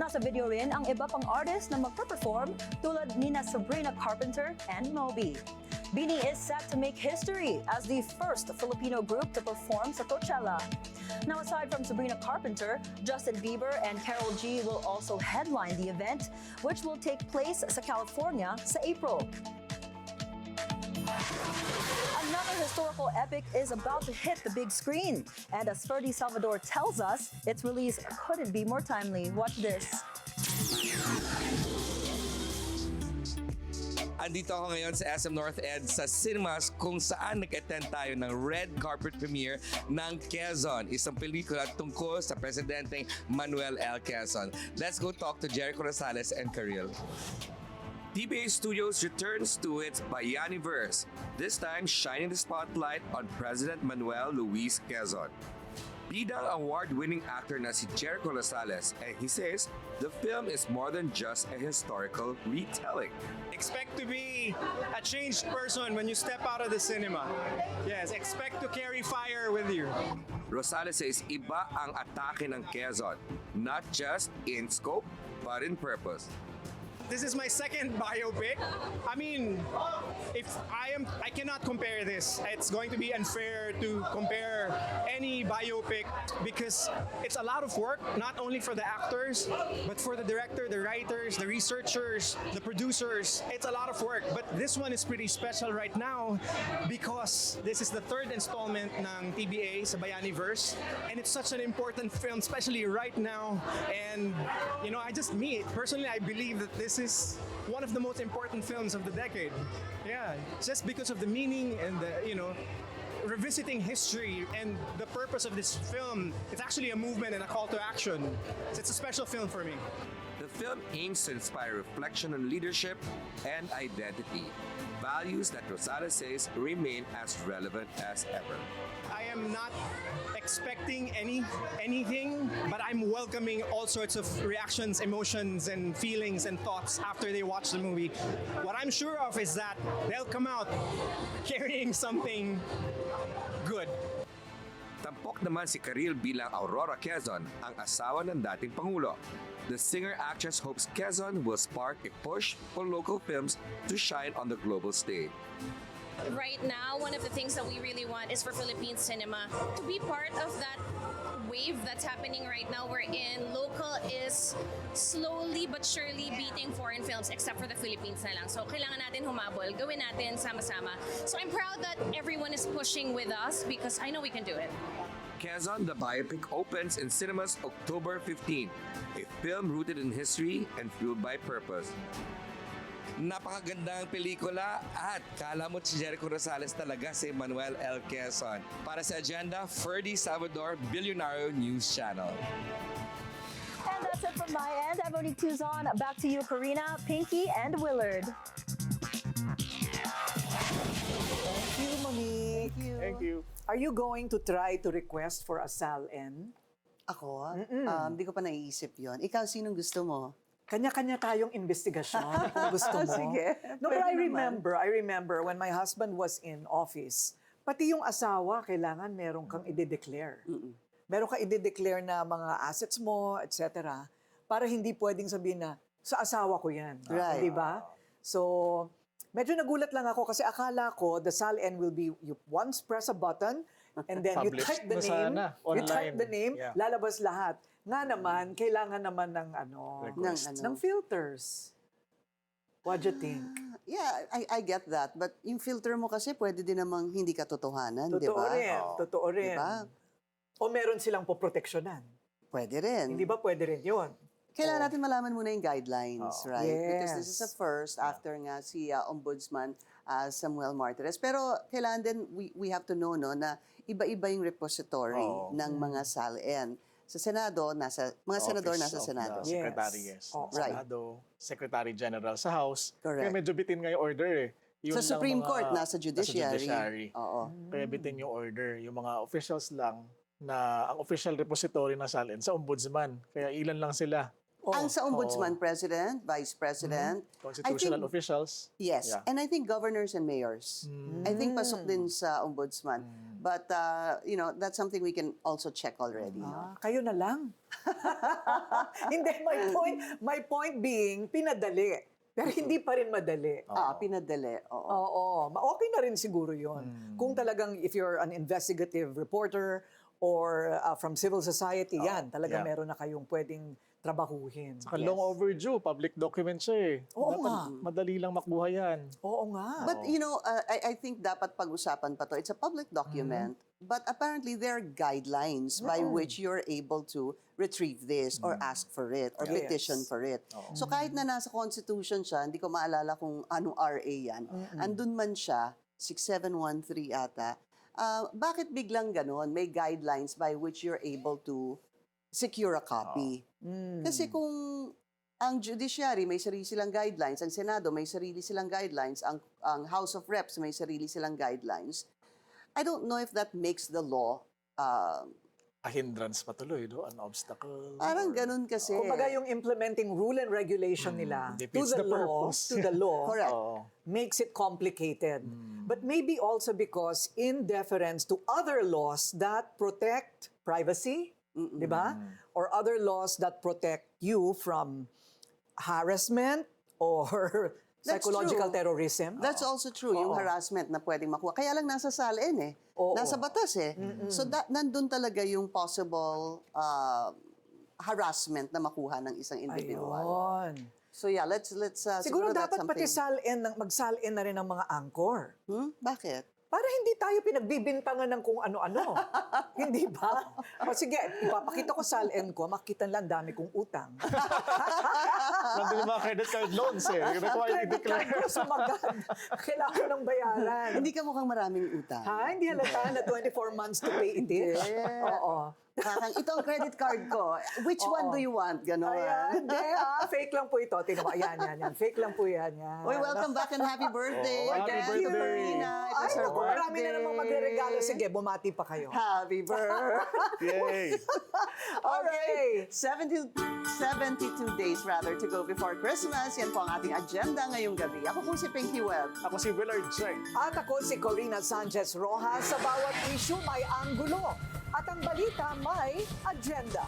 Nasa video rin ang iba pang artist na magpa-perform tulad nina Sabrina Carpenter and Moby. Bini is set to make history as the first Filipino group to perform sa Coachella. Now, aside from Sabrina Carpenter, Justin Bieber and Karol G will also headline the event, which will take place sa California sa April. Another historical epic is about to hit the big screen. And as Ferdy Salvador tells us, its release couldn't be more timely. Watch this. Andito ako ngayon sa SM North Ed sa cinemas kung saan nag-attend tayo ng red carpet premiere ng Quezon, isang pelikula tungkol sa Presidenteng Manuel L. Quezon. Let's go talk to Jericho Rosales and Karil. TBA Studios returns to its Bayaniverse, this time shining the spotlight on President Manuel Luis Quezon. Bidang award-winning actor na si Jericho Rosales, and he says the film is more than just a historical retelling. Expect to be a changed person when you step out of the cinema. Yes, expect to carry fire with you. Rosales says iba ang atake ng Quezon, not just in scope, but in purpose. This is my second biopic. I mean, if I cannot compare this. It's going to be unfair to compare any biopic because it's a lot of work, not only for the actors, but for the director, the writers, the researchers, the producers. It's a lot of work. But this one is pretty special right now because this is the third installment ng TBA sa Bayaniverse, and it's such an important film, especially right now. And you know, personally, I believe that this is one of the most important films of the decade. Yeah, just because of the meaning and the, revisiting history and the purpose of this film. It's actually a movement and a call to action. It's a special film for me. The film aims to inspire reflection on leadership and identity, values that Rosales says remain as relevant as ever. I am not expecting anything, but I'm welcoming all sorts of reactions, emotions, and feelings and thoughts after they watch the movie. What I'm sure of is that they'll come out carrying something good. Tampok naman si Karil bilang Aurora Quezon, ang asawa ng dating Pangulo. The singer-actress hopes Quezon will spark a push for local films to shine on the global stage. Right now, one of the things that we really want is for Philippine cinema to be part of that wave that's happening right now wherein local is slowly but surely beating foreign films except for the Philippines na lang. So kailangan natin humabol, gawin natin sama-sama. So I'm proud that everyone is pushing with us because I know we can do it. Quezon, the biopic, opens in cinemas October 15, a film rooted in history and fueled by purpose. Napakagandang pelikula at kala mo si Jericho Rosales talaga si Manuel L. Quezon. Para sa Agenda, Ferdy Salvador, Billionario News Channel. And that's it from my end. I'm Monique Tuzon. Back to you, Karina, Pinky, and Willard. Thank you, Monique. Thank you. Are you going to try to request for a SAL-N? Ako? Hindi ko pa naiisip yon. Ikaw, sinong gusto mo? Kanya-kanya tayong investigasyon kung gusto mo. Sige. No, but Pwede I remember when my husband was in office, pati yung asawa, kailangan meron kang i-declare. Meron kang i-declare na mga assets mo, etc. Para hindi pwedeng sabihin na, sa asawa ko yan. Right. Di ba? So, medyo nagulat lang ako kasi akala ko the SAL-N will be, you once press a button, and then you type the name, Yeah. lalabas lahat. Nga naman, kailangan naman ng filters. What do you think? Yeah, I get that. But yung filter mo kasi pwede din namang hindi katotohanan, di ba? Totoo rin. Diba? O meron silang poproteksyonan. Pwede rin. Hindi ba pwede rin yun? Kailangan natin malaman muna yung guidelines, right? Yes. Because this is a first after nga si Ombudsman Samuel Martires. Pero kailangan din, we have to know na iba-iba yung repository ng mga SAL-N. Sa Senado, mga senador nasa Senado. Secretary, yes. Right. Senado, Secretary General sa House. Correct. Kaya medyo bitin nga yung order eh. Yun Sa Supreme Court, nasa Judiciary. Oo. Kaya bitin yung order. Yung mga officials lang na ang official repository na SAL-N sa Ombudsman. Kaya ilan lang sila. Ang sa Ombudsman, President, Vice President. Constitutional officials. Yes. Yeah. And I think governors and mayors. I think pasok din sa Ombudsman. But, that's something we can also check already. Kayo na lang. Hindi, my point being, pinadali. Pero hindi pa rin madali. Pinadali. Oo. Okay na rin siguro yun. Kung talagang, if you're an investigative reporter or from civil society, yan. Talaga meron na kayong pwedeng trabahuhin. Saka long overdue, public document siya eh. Oo Dapat nga. madali lang makuha yan. Oo nga. But you know, I think dapat pag-usapan pa to. It's a public document, but apparently there are guidelines by which you're able to retrieve this or ask for it or Yes. petition for it. So kahit na nasa Constitution siya, hindi ko maalala kung anong RA yan, andun man siya, 6713 ata, bakit biglang ganon? May guidelines by which you're able to secure a copy. Kasi kung ang judiciary may sarili silang guidelines, ang Senado may sarili silang guidelines, ang House of Reps may sarili silang guidelines, I don't know if that makes the law A hindrance pa tuloy, no? An obstacle. parang ganun kasi. Kumbaga yung implementing rule and regulation nila to defeats the the law, purpose. to the law, Correct. makes it complicated. But maybe also because in deference to other laws that protect privacy, di ba? Or other laws that protect you from harassment or That's psychological true. terrorism. That's also true, yung harassment na pwedeng makuha. Kaya lang nasa SALN eh. Oo. Nasa batas eh. So nandun talaga yung possible harassment na makuha ng isang individual. Ayun. So yeah, let's Siguro that's dapat pati something. mag-SALN na rin ng mga anchor. Bakit? Para hindi tayo pinagbibintangan ng kung ano-ano. Hindi ba? O sige, ipapakita ko SALN ko, makita lang dami kong utang. Nandun yung mga credit card loans eh. Required i-declare. Credit card ko sumagad. Kailangan ko ng bayaran. Hindi ka mukhang maraming utang. Ha? Hindi halata na 24 months to pay it. Yeah. Oo. Ito ang credit card ko. Which one do you want? Ganon. Ayan, hindi fake lang po ito. Tingnan mo, ayan. Fake lang po yan. Uy, welcome back and happy birthday. Happy again, birthday. Karina. It was Ay, her naku, marami na namang magre-regalo. Sige, bumati pa kayo. Happy birthday. Yay! Okay. 72 days rather to go before Christmas. Yan po ang ating agenda ngayong gabi. Ako po si Pinky Webb. Ako si Willard Cheng. At ako si Corina Sanchez Rojas. Sa bawat issue may anggulo. At ang balita may agenda.